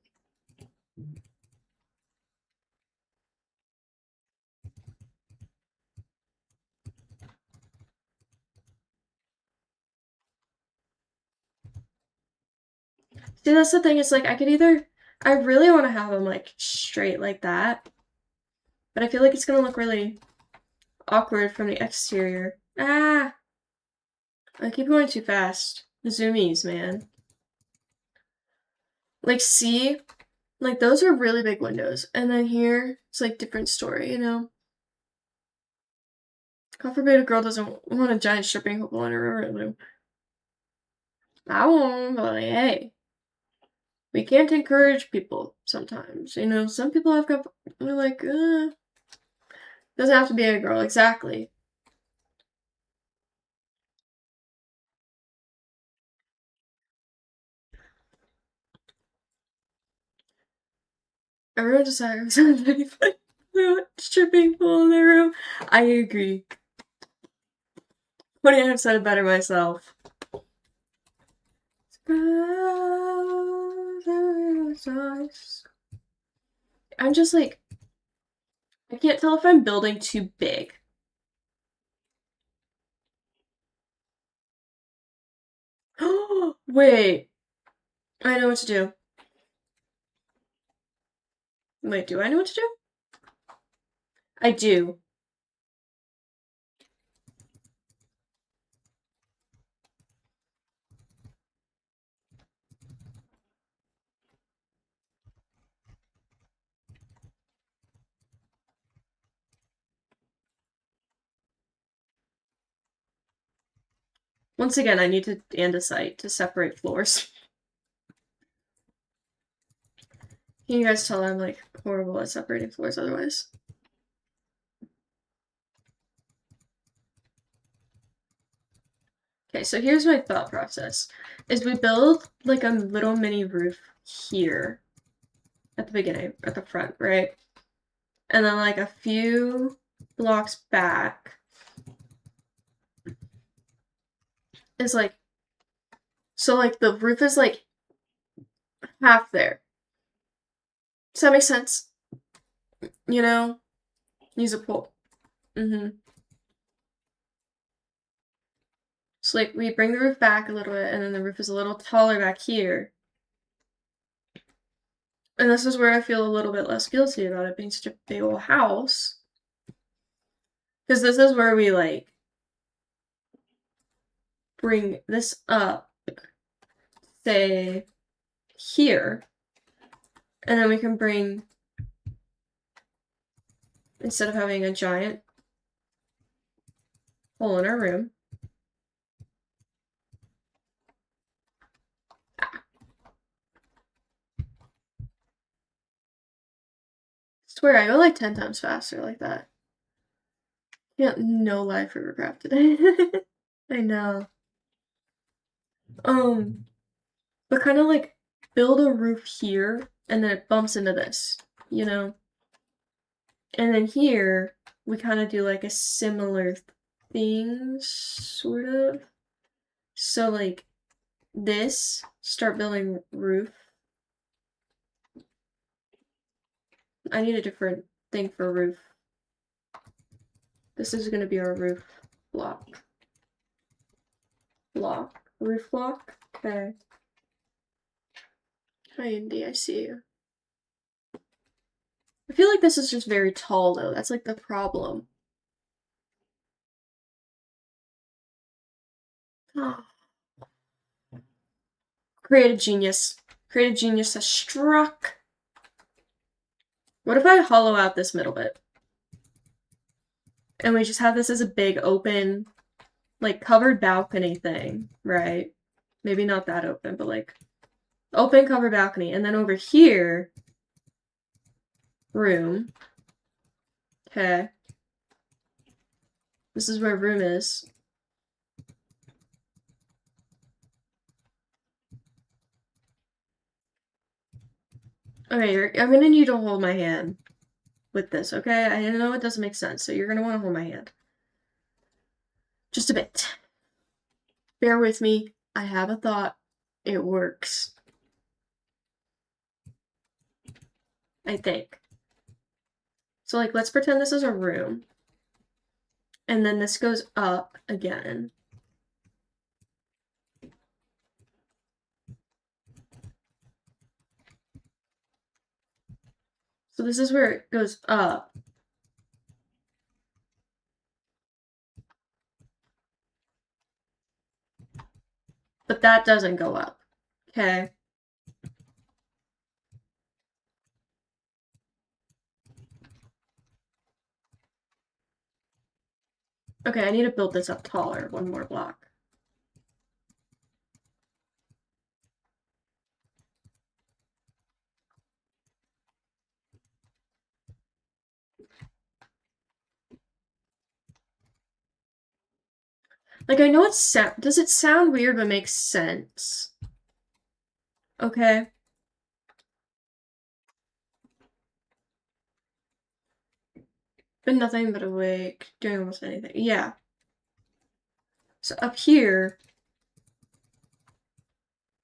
see, that's the thing. It's like I really want to have them like straight like that, but I feel like it's gonna look really awkward from the exterior. Ah, I keep going too fast. The zoomies, man. Like, see, like those are really big windows, and then here it's like different story, you know. God forbid a girl doesn't want a giant stripping hole in her room. I won't, but like, hey, we can't encourage people sometimes. You know, some people have got, they're like, doesn't have to be a girl, exactly. Everyone desires a 95 stripping pool in their room. I agree. Couldn't have said it better myself. I'm just like, I can't tell if I'm building too big. Wait, I know what to do. Wait, do I know what to do? I do. Once again, I need to andesite to separate floors. Can you guys tell I'm like horrible at separating floors otherwise? Okay, so here's my thought process. Is we build like a little mini roof here at the beginning, at the front, right? And then like a few blocks back is like, so like the roof is like half there. Does that make sense? You know? Use a pole. So like we bring the roof back a little bit and then the roof is a little taller back here. And this is where I feel a little bit less guilty about it being such a big old house. Because this is where we like bring this up, say, here. And then we can bring, instead of having a giant hole in our room, swear I go like 10 times faster like that. Yeah, no life Rivercraft today. I know. But kind of like build a roof here and then it bumps into this, you know? And then here we kind of do like a similar thing, sort of. So like this, start building roof. I need a different thing for roof. This is gonna be our roof block. Roof block, okay. Hi Indy, I see you. I feel like this is just very tall though, that's like the problem. Oh. Creative genius. Creative genius has struck. What if I hollow out this middle bit? And we just have this as a big open, like, covered balcony thing, right? Maybe not that open, but like, open covered balcony. And then over here, room. Okay. This is where room is. Okay, I'm gonna need to hold my hand with this, okay? I know it doesn't make sense, so you're gonna want to hold my hand. Just a bit. Bear with me. I have a thought. It works. I think. So, like, let's pretend this is a room. And then this goes up again. So this is where it goes up. But that doesn't go up. Okay. Okay, I need to build this up taller. One more block. Like, I know it's does it sound weird but makes sense? Okay. Been nothing but awake, doing almost anything. Yeah. So up here,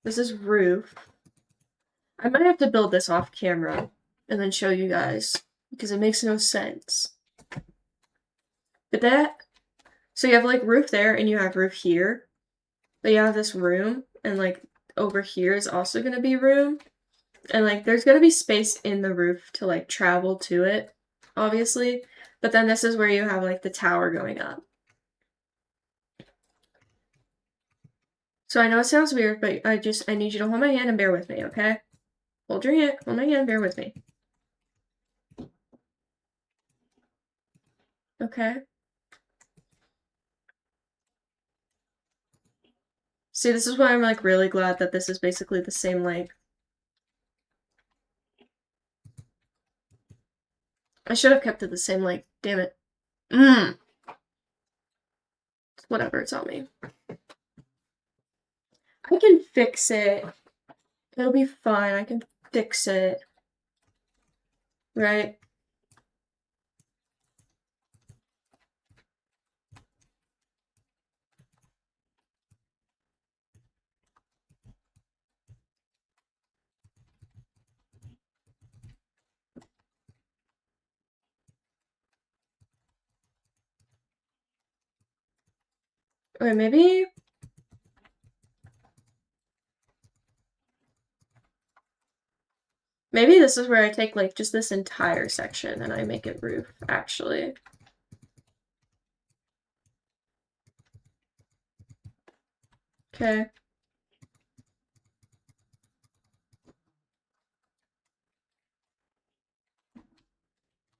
this is roof. I might have to build this off camera and then show you guys because it makes no sense. But that, so you have like roof there and you have roof here, but you have this room and like over here is also going to be room. And like there's going to be space in the roof to like travel to it, obviously. But then this is where you have like the tower going up. So I know it sounds weird, but I need you to hold my hand and bear with me, okay? Hold your hand, hold my hand, bear with me. Okay. See, this is why I'm like really glad that this is basically the same length. I should have kept it the same length, damn it. Whatever, it's on me. I can fix it. It'll be fine, I can fix it. Right? Okay, maybe this is where I take like just this entire section and I make it roof, actually. Okay.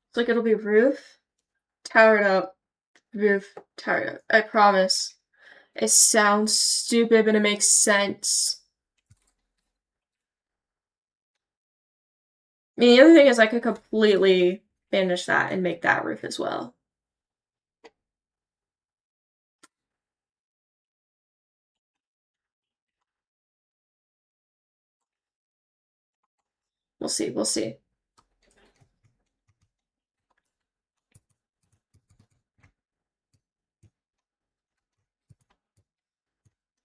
It's like it'll be roof, towered up, roof, towered up. I promise. It sounds stupid, but it makes sense. I mean, the other thing is I could completely banish that and make that roof as well. We'll see, we'll see.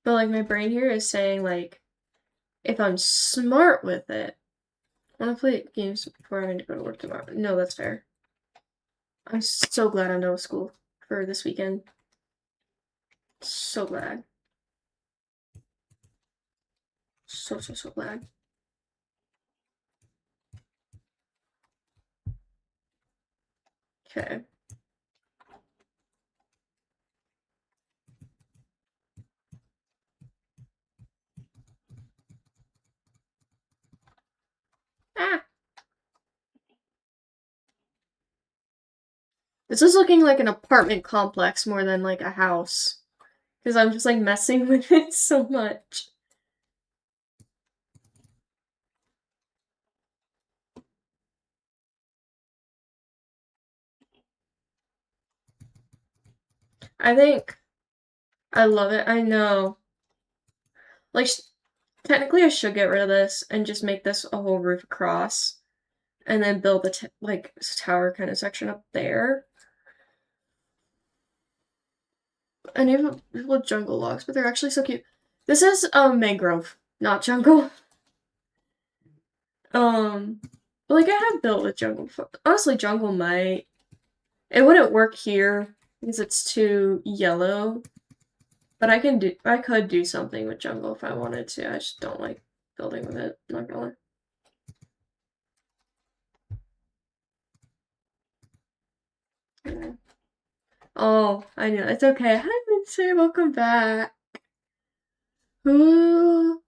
But like my brain here is saying like, if I'm smart with it, I want to play games before I need to go to work tomorrow. No, that's fair. I'm so glad I'm done with school for this weekend. So glad. So glad. Okay. Ah! This is looking like an apartment complex more than like a house. Because I'm just like messing with it so much. I think I love it. I know. Like, technically, I should get rid of this and just make this a whole roof across, and then build the like tower kind of section up there. I need little jungle logs, but they're actually so cute. This is mangrove, not jungle. But like I have built with jungle. Honestly, jungle might. It wouldn't work here because it's too yellow. But I could do something with jungle if I wanted to. I just don't like building with it. I'm not gonna lie. Yeah. Oh, I know. It's okay. Hi, Lindsay. Welcome back. Ooh.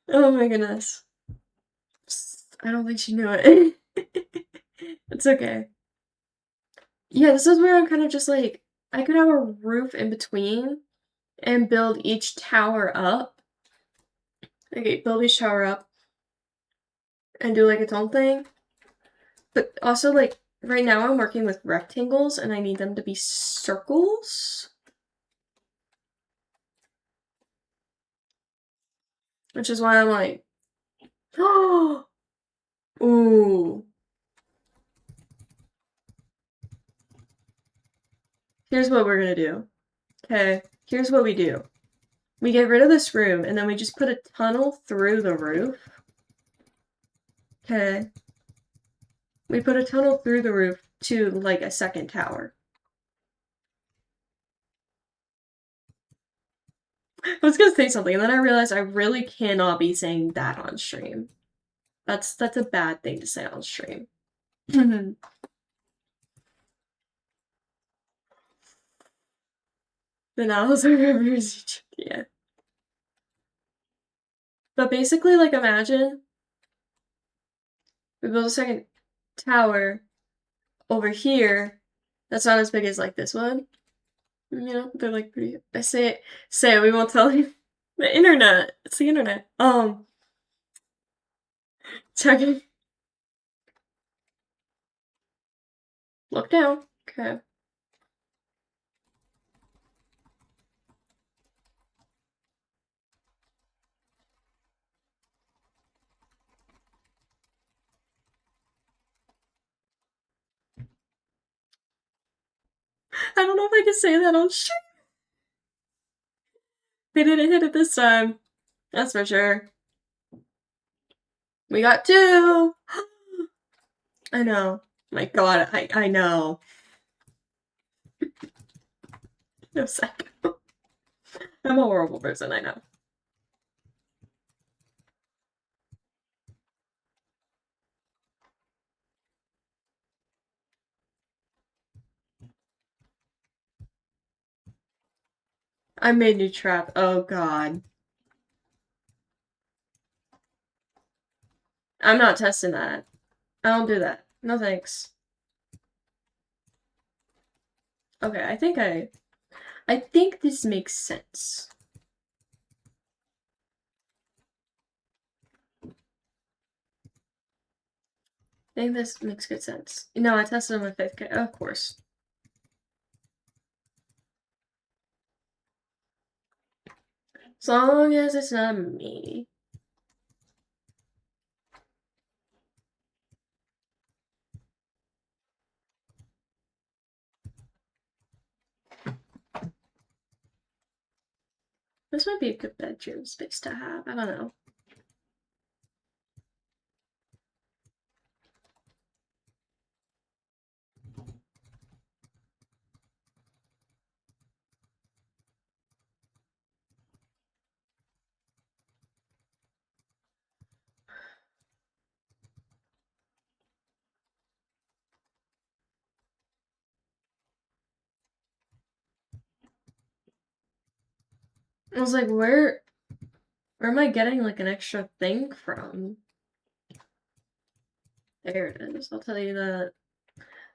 Oh my goodness. I don't think she knew it. It's okay. Yeah, this is where I'm kind of just like, I could have a roof in between and build each tower up. Okay, build each tower up and do like its own thing. But also, like, right now I'm working with rectangles and I need them to be circles. Which is why I'm like, oh, ooh. Here's what we're gonna do. Okay, here's what we do. We get rid of this room and then we just put a tunnel through the roof. Okay. We put a tunnel through the roof to like a second tower. I was gonna say something and then I realized I really cannot be saying that on stream. That's a bad thing to say on stream. The Niles are rivers each. Yeah. But basically, like, imagine we build a second tower over here that's not as big as like this one. You know, they're like pretty. I say it. We won't tell you. The internet. It's the internet. Checking. Look down. Okay. I don't know if I can say that on stream. They didn't hit it this time. That's for sure. We got two. I know. My God, I know. No psycho. I'm a horrible person. I know. I made new trap. Oh god. I'm not testing that. I don't do that. No thanks. Okay, I think this makes sense. I think this makes good sense. No, I tested on my 5th. Of course. As long as it's not me. This might be a good bedroom space to have. I don't know. I was like, where am I getting like an extra thing from? There it is. I'll tell you that.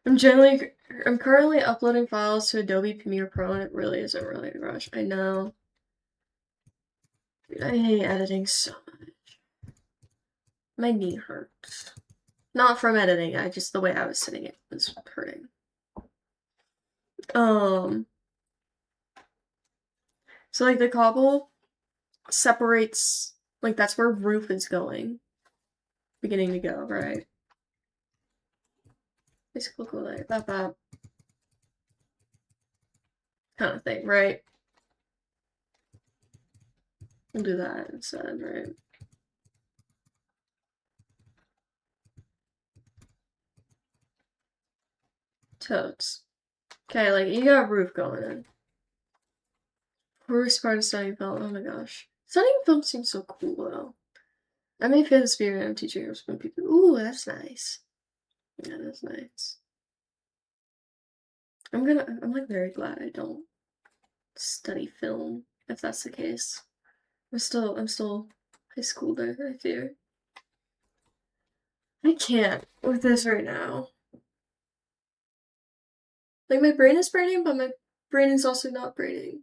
I'm currently uploading files to Adobe Premiere Pro, and it really isn't really a rush. I know. I hate editing so much. My knee hurts. Not from editing. Just the way I was sitting it was hurting. So like the cobble separates, like that's where roof is going. Beginning to go, right? Basically like that kind of thing, right? We'll do that instead, right? Totes. Okay, like you got roof going in. Worst part of studying film, oh my gosh. Studying film seems so cool though. I may feel the spirit I'm teaching when people, ooh, that's nice. Yeah, that's nice. I'm like very glad I don't study film, if that's the case. I'm still high school there, I fear. I can't with this right now. Like my brain is braining, but my brain is also not braining.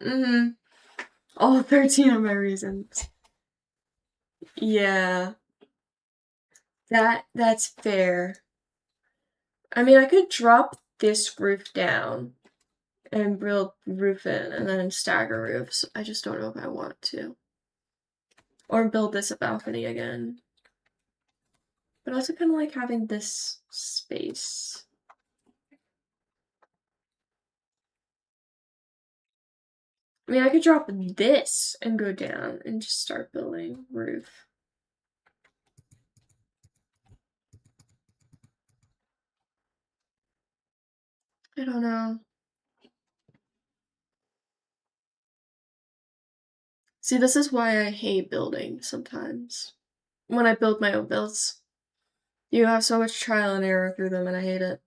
Mm-hmm. All 13 of my reasons. Yeah. That's fair. I mean, I could drop this roof down and build roof in and then stagger roofs. I just don't know if I want to. Or build this a balcony again. But I also kind of like having this space. I mean, I could drop this and go down and just start building roof. I don't know. See, this is why I hate building sometimes. When I build my own builds, you have so much trial and error through them and I hate it.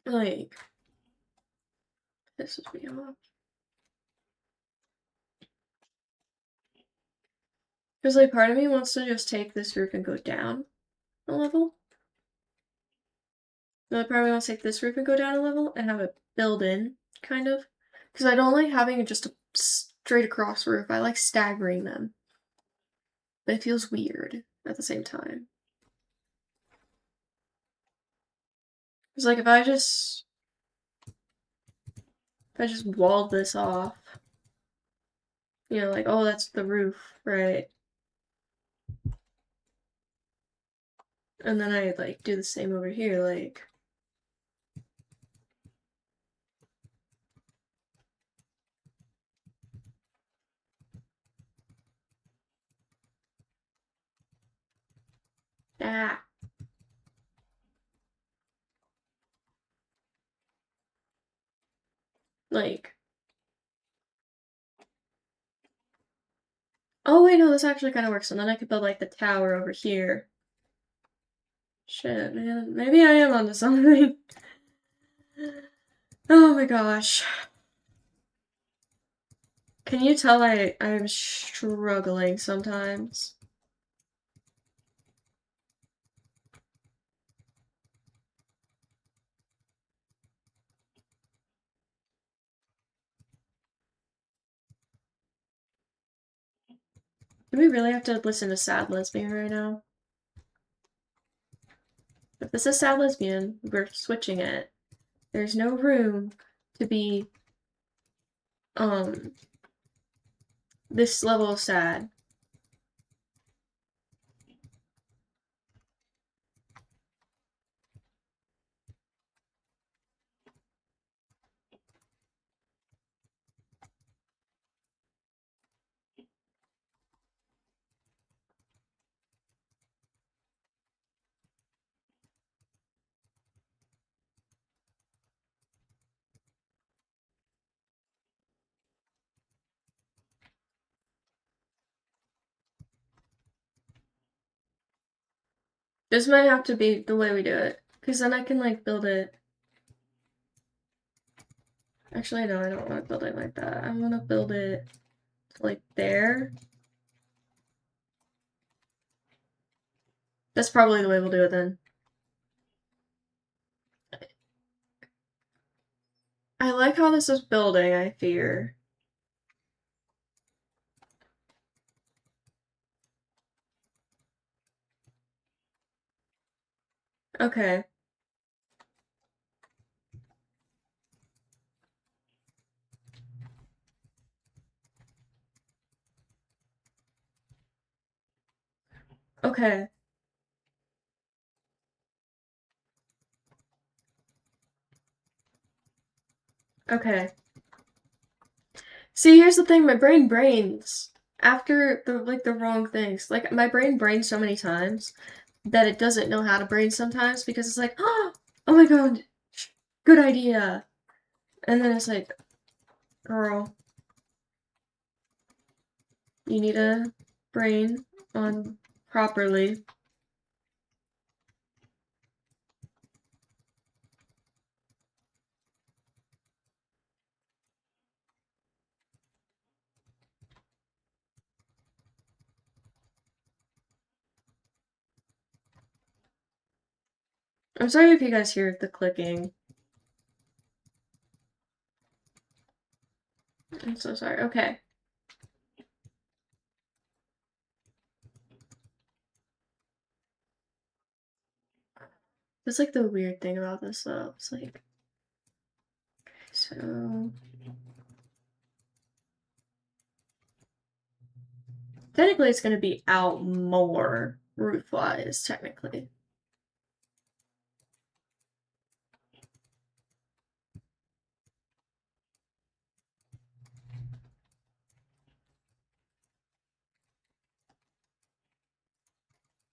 Like, pisses me off. Because, like, part of me wants to just take this roof and go down a level. Another part of me wants to take this roof and go down a level and have it build in, kind of. Because I don't like having just a straight across roof. I like staggering them. But it feels weird at the same time. It's like if I just walled this off, you know, like, oh, that's the roof, right? And then I like do the same over here, like. Ah. Like, Oh wait, no, this actually kind of works. And then I could build like the tower over here. Shit, man. Maybe I am onto something. Oh my gosh. Can you tell I'm struggling sometimes? Do we really have to listen to Sad Lesbian right now? If this is Sad Lesbian, we're switching it. There's no room to be, um, this level of sad. This might have to be the way we do it. Because then I can, like, build it. Actually, no, I don't want to build it like that. I want to build it, like, there. That's probably the way we'll do it then. I like how this is building, I fear. Okay. Okay. Okay. See, here's the thing, my brain brains after the wrong things. Like my brain brains so many times that it doesn't know how to brain sometimes because it's like, oh my god, good idea. And then it's like, girl, you need to brain on properly. I'm sorry if you guys hear the clicking. I'm so sorry. Okay. That's like the weird thing about this though. It's like, so technically it's gonna be out more roof-wise, technically.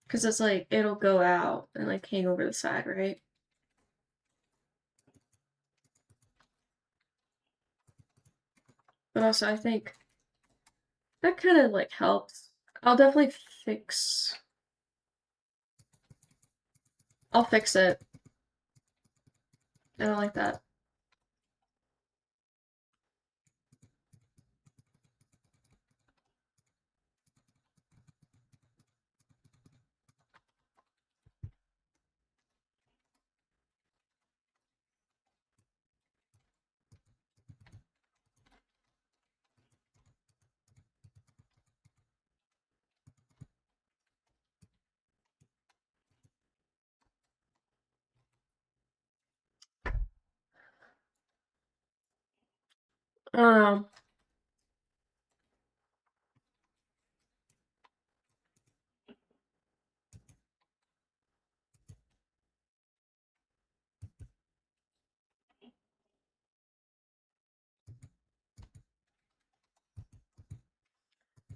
Because it's like, it'll go out and like hang over the side, right? But also I think that kind of like helps. I'll definitely fix, I'll fix it. I don't like that. I don't know.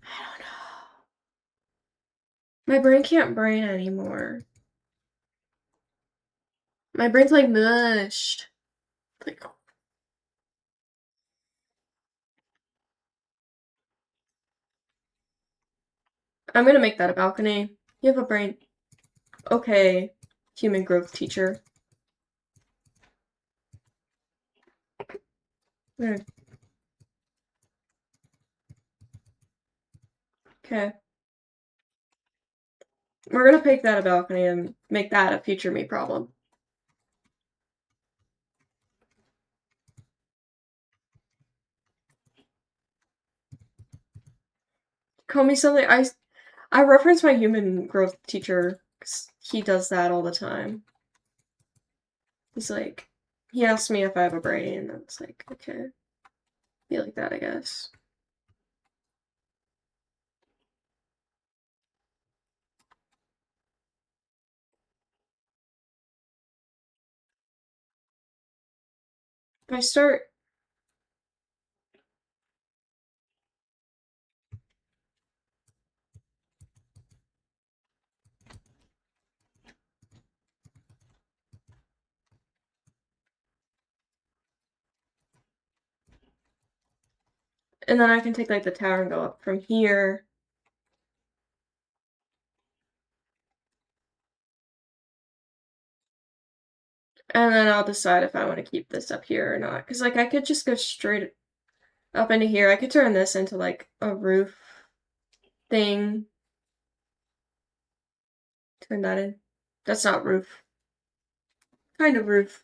I don't know. My brain can't brain anymore. My brain's like mushed. Like, I'm gonna make that a balcony. You have a brain. Okay, human growth teacher. Okay. We're gonna make that a balcony and make that a future me problem. Call me something. I reference my human growth teacher 'cause he does that all the time. He's like, he asks me if I have a brain, and it's like, okay, be like that, I guess. If I start, and then I can take like the tower and go up from here. And then I'll decide if I want to keep this up here or not. Because, like, I could just go straight up into here. I could turn this into, like, a roof thing. Turn that in. That's not roof. Kind of roof.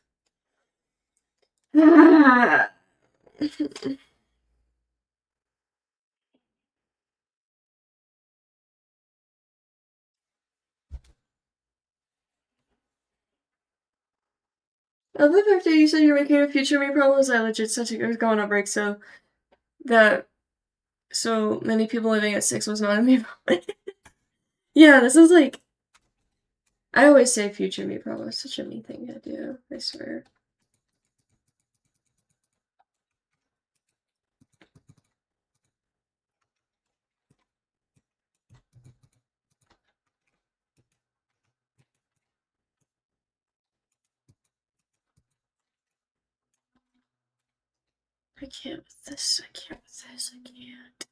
I love the fact that you said you're making a future me problems. I legit said I was going on break, so that so many people living at 6 was not a me problem. Yeah, this is like, I always say future me problem. It's such a me thing to do, I swear. I can't with this. I can't with this. I can't.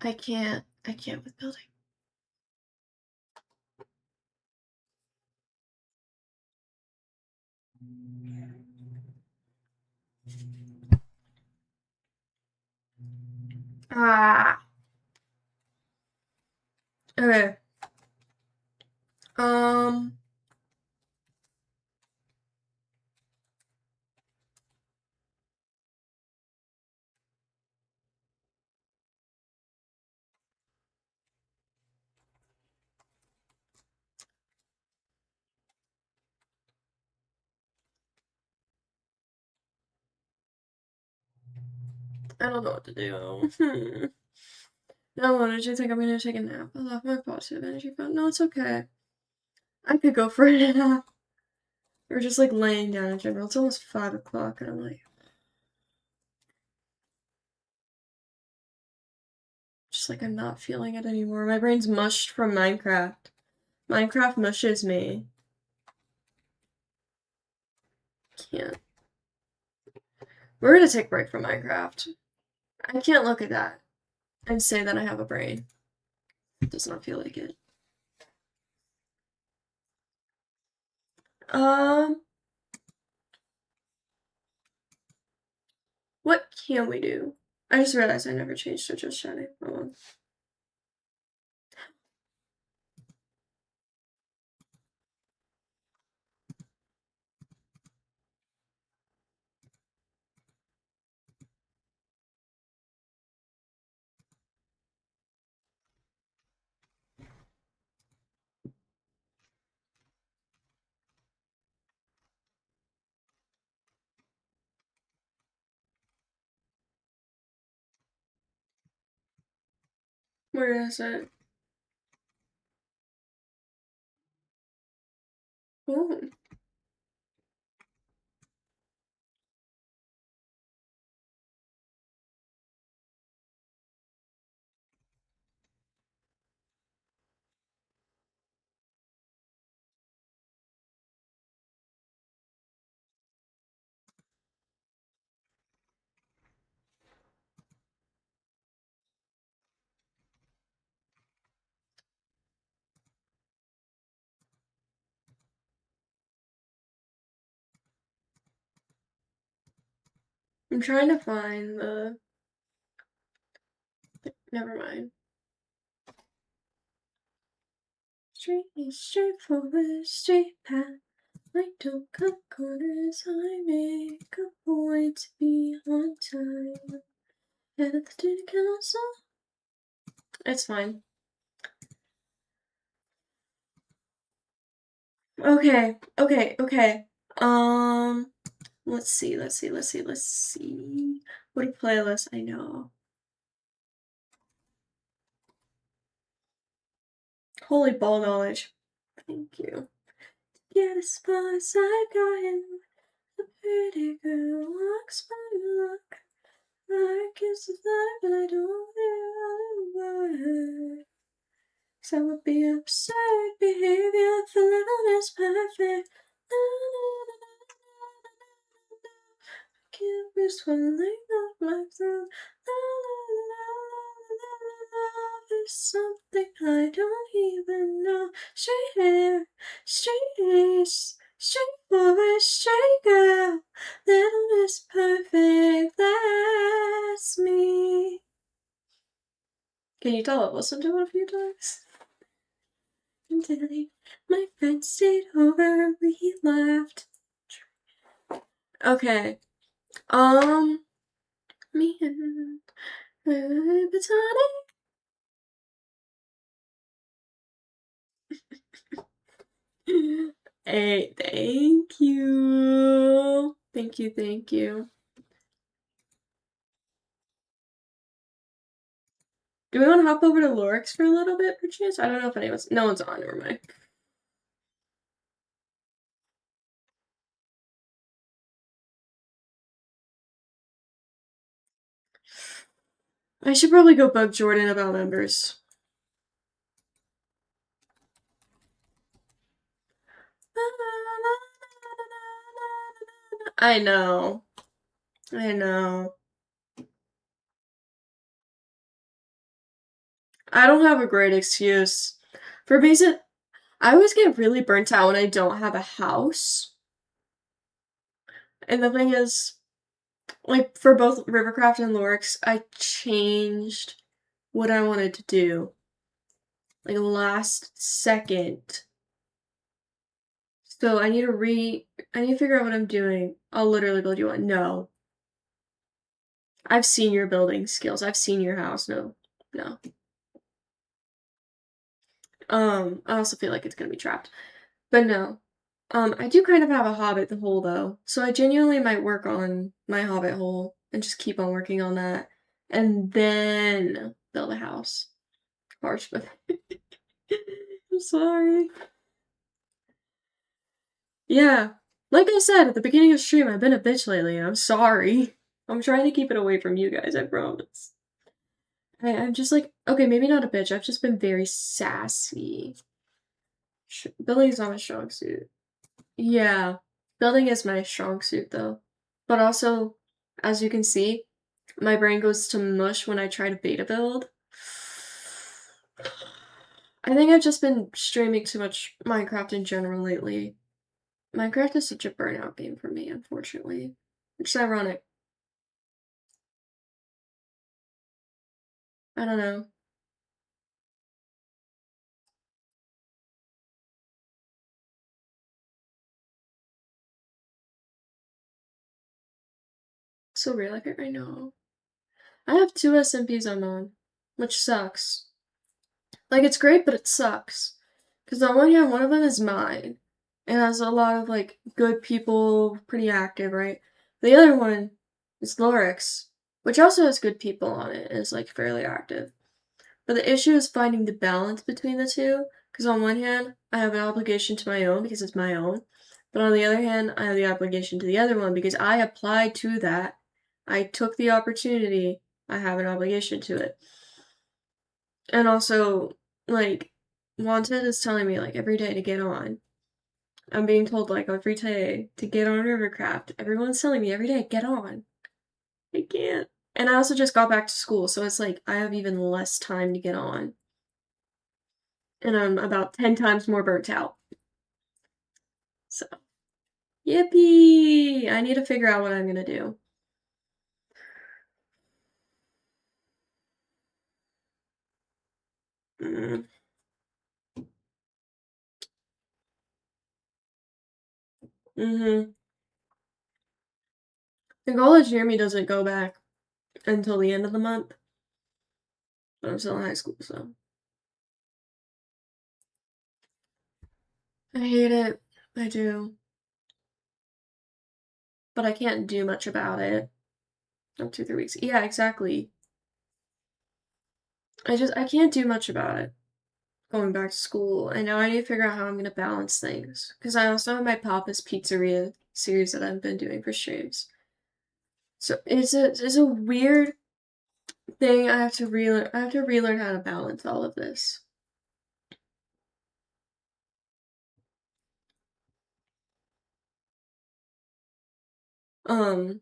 I can't. I can't with building. Ah. Okay. Um. I don't know what to do. Now, what did you think I'm gonna take a nap? I left my positive energy phone. No, it's okay. I could go for a nap. Or just like laying down in general. It's almost 5 o'clock, and I'm like, just like I'm not feeling it anymore. My brain's mushed from Minecraft. Minecraft mushes me. Can't. We're gonna take a break from Minecraft. I can't look at that and say that I have a brain. It does not feel like it. Um, what can we do? I just realized I never changed to just chatting. Hold on. Where is it? Oh. I'm trying to find the. Never mind. Straightforward, straight path. I don't cut corners. I make a point to be on time. Head at the student council. It's fine. Okay. Let's see. What a playlist I know. Holy ball knowledge. Thank you. Get as far as I go in. The pretty girl walks by me, look. I kiss the fly, but I don't hear a word. 'Cause I would be absurd behavior if the living is perfect. Can't be swelling up my throat. Love is something I don't even know. Straight hair, straight face, straightforward, straight girl. Little Miss Perfect, that's me. Can you tell I've listened to it a few times? Until my friend stayed over, we laughed. Okay. Me and Batani. Hey, thank you. Thank you. Do we want to hop over to Lorix for a little bit, perchance? I don't know if no one's on, never mind. I should probably go bug Jordan about members. I know. I don't have a great excuse. For basic, I always get really burnt out when I don't have a house. And the thing is, like, for both Rivercraft and Lorix, I changed what I wanted to do. Like, last second. So I need to figure out what I'm doing. I'll literally build you one. No. I've seen your building skills. I've seen your house. No. I also feel like it's gonna be trapped. But no. I do kind of have a hobbit hole though. So I genuinely might work on my hobbit hole and just keep on working on that. And then build a house. Harsh, but I'm sorry. Yeah. Like I said at the beginning of the stream, I've been a bitch lately, and I'm sorry. I'm trying to keep it away from you guys, I promise. I'm just like, okay, maybe not a bitch. I've just been very sassy. Building is not my strong suit. Yeah. Building is my strong suit, though. But also, as you can see, my brain goes to mush when I try to beta build. I think I've just been streaming too much Minecraft in general lately. Minecraft is such a burnout game for me, unfortunately. Which is ironic. I don't know. So real, like I know. I have 2 SMPs I'm on, which sucks. Like, it's great, but it sucks. Because on one hand, one of them is mine, and has a lot of, like, good people, pretty active, right? The other one is Lorix, which also has good people on it, and is, like, fairly active. But the issue is finding the balance between the two, because on one hand, I have an obligation to my own because it's my own, but on the other hand, I have the obligation to the other one because I applied to that. I took the opportunity. I have an obligation to it. And also, like, Wanted is telling me, like, every day to get on. I'm being told, like, every day to get on Rivercraft. Everyone's telling me every day, get on. I can't. And I also just got back to school, so it's like I have even less time to get on. And I'm about 10 times more burnt out. So, yippee! I need to figure out what I'm gonna do. Mm. Mm-hmm. The college near me doesn't go back until the end of the month. But I'm still in high school, so I hate it. I do. But I can't do much about it. Up 2, 3 weeks. Yeah, exactly. I can't do much about it. Going back to school. And now I need to figure out how I'm gonna balance things. Because I also have my Papa's Pizzeria series that I've been doing for streams. So it's a weird thing. I have to relearn how to balance all of this. Um,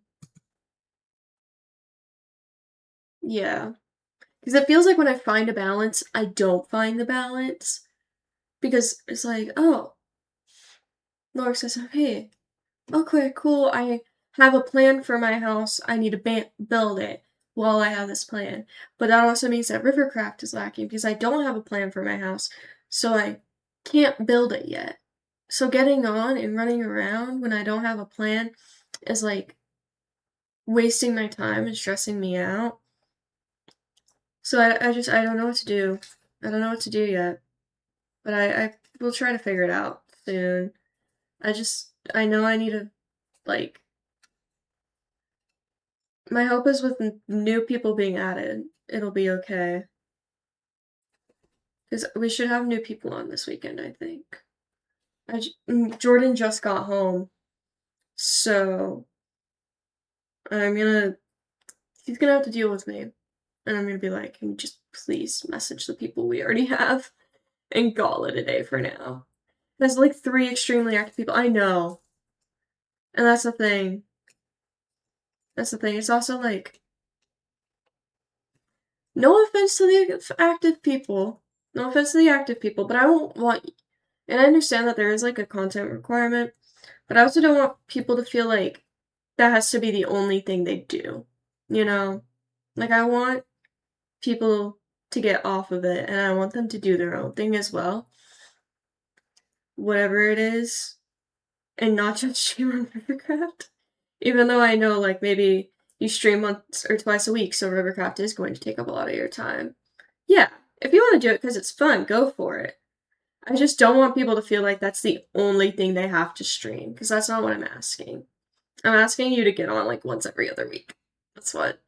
yeah. Because it feels like when I find a balance, I don't find the balance. Because it's like, oh, Laura says, hey, okay, cool. I have a plan for my house. I need to build it while I have this plan. But that also means that Rivercraft is lacking because I don't have a plan for my house. So I can't build it yet. So getting on and running around when I don't have a plan is like wasting my time and stressing me out. So I don't know what to do. I don't know what to do yet. But I will try to figure it out soon. I know I need to, like, my hope is with new people being added, it'll be okay. Because we should have new people on this weekend, I think. Jordan just got home, so I'm gonna, he's gonna have to deal with me. And I'm gonna be like, can you just please message the people we already have and call it a day for now? There's like 3 extremely active people. I know. And that's the thing. That's the thing. It's also like, no offense to the active people. No offense to the active people, but I won't want. And I understand that there is like a content requirement, but I also don't want people to feel like that has to be the only thing they do. You know? Like, I want people to get off of it, and I want them to do their own thing as well. Whatever it is, and not just stream on Rivercraft. Even though I know, like, maybe you stream once or twice a week, so Rivercraft is going to take up a lot of your time. Yeah, if you want to do it because it's fun, go for it. I just don't want people to feel like that's the only thing they have to stream, because that's not what I'm asking. I'm asking you to get on like once every other week. That's what.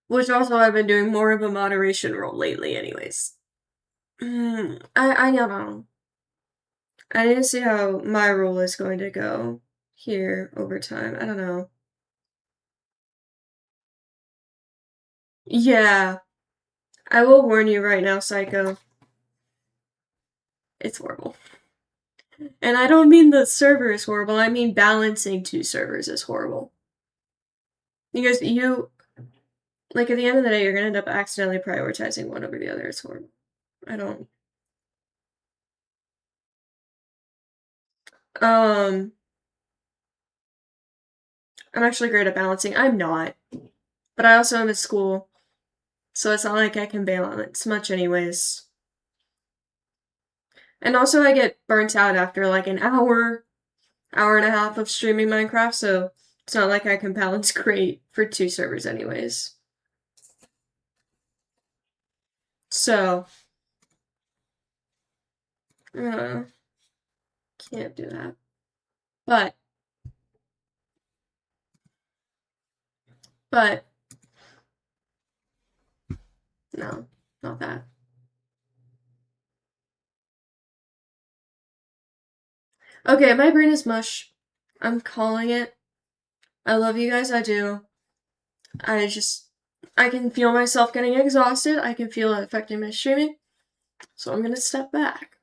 Which also I've been doing more of a moderation role lately, anyways. I don't know. I need to see how my role is going to go here over time. I don't know. Yeah, I will warn you right now, Psycho. It's horrible. And I don't mean the server is horrible, I mean balancing 2 servers is horrible. Because like, at the end of the day, you're gonna end up accidentally prioritizing one over the other. It's horrible. I don't. Um, I'm actually great at balancing. I'm not. But I also am at school, so it's not like I can balance much anyways. And also I get burnt out after like an hour and a half of streaming Minecraft, so it's not like I can balance great for 2 servers anyways. So, uh, can't do that. But, but, no, not that. Okay, my brain is mush. I'm calling it. I love you guys, I do. I just, I can feel myself getting exhausted. I can feel it affecting my streaming. So I'm gonna step back.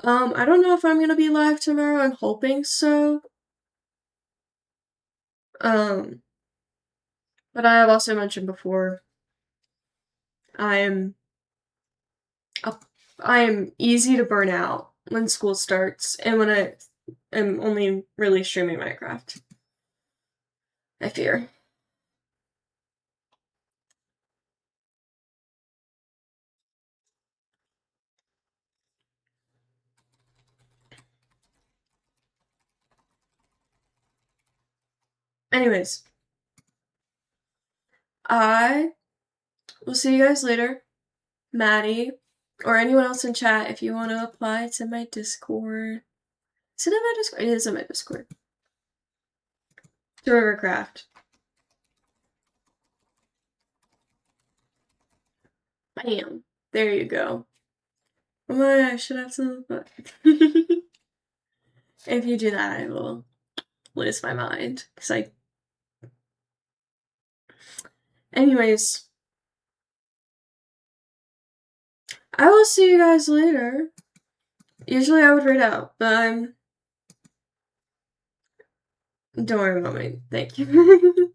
I don't know if I'm gonna be live tomorrow. I'm hoping so. Um, but I have also mentioned before, I'm I am easy to burn out when school starts and when I am only really streaming Minecraft. I fear. Anyways, I will see you guys later. Maddie, or anyone else in chat, if you want to apply to my Discord. Is it in my Discord? It is in my Discord. To Rivercraft. Bam. There you go. Oh my, I should have some. If you do that, I will lose my mind. Anyways, I will see you guys later. Usually I would read out, but don't worry about me. Thank you.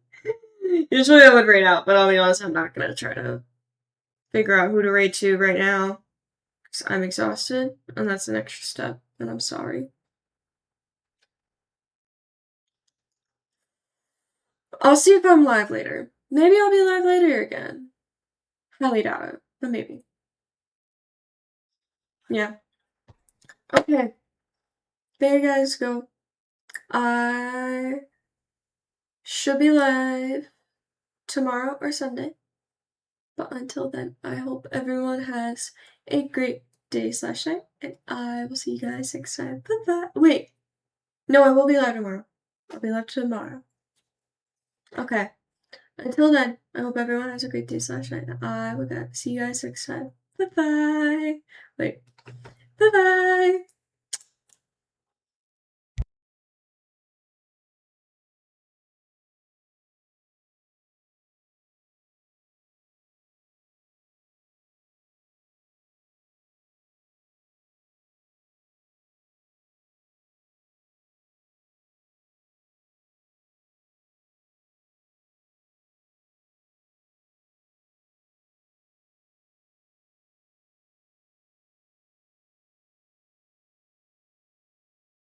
Usually I would rate out, but I'll be honest, I'm not gonna try to figure out who to rate to right now. Because I'm exhausted, and that's an extra step, and I'm sorry. I'll see if I'm live later. Maybe I'll be live later again. Highly doubt it, but maybe. Yeah. Okay. There you guys go. I should be live tomorrow or Sunday. But until then, I hope everyone has a great day/night, and I will see you guys next time. Bye-bye. Wait. No, I will be live tomorrow. I'll be live tomorrow. Okay. Until then, I hope everyone has a great day/night. I will see you guys next time. Bye-bye. Wait. Bye-bye.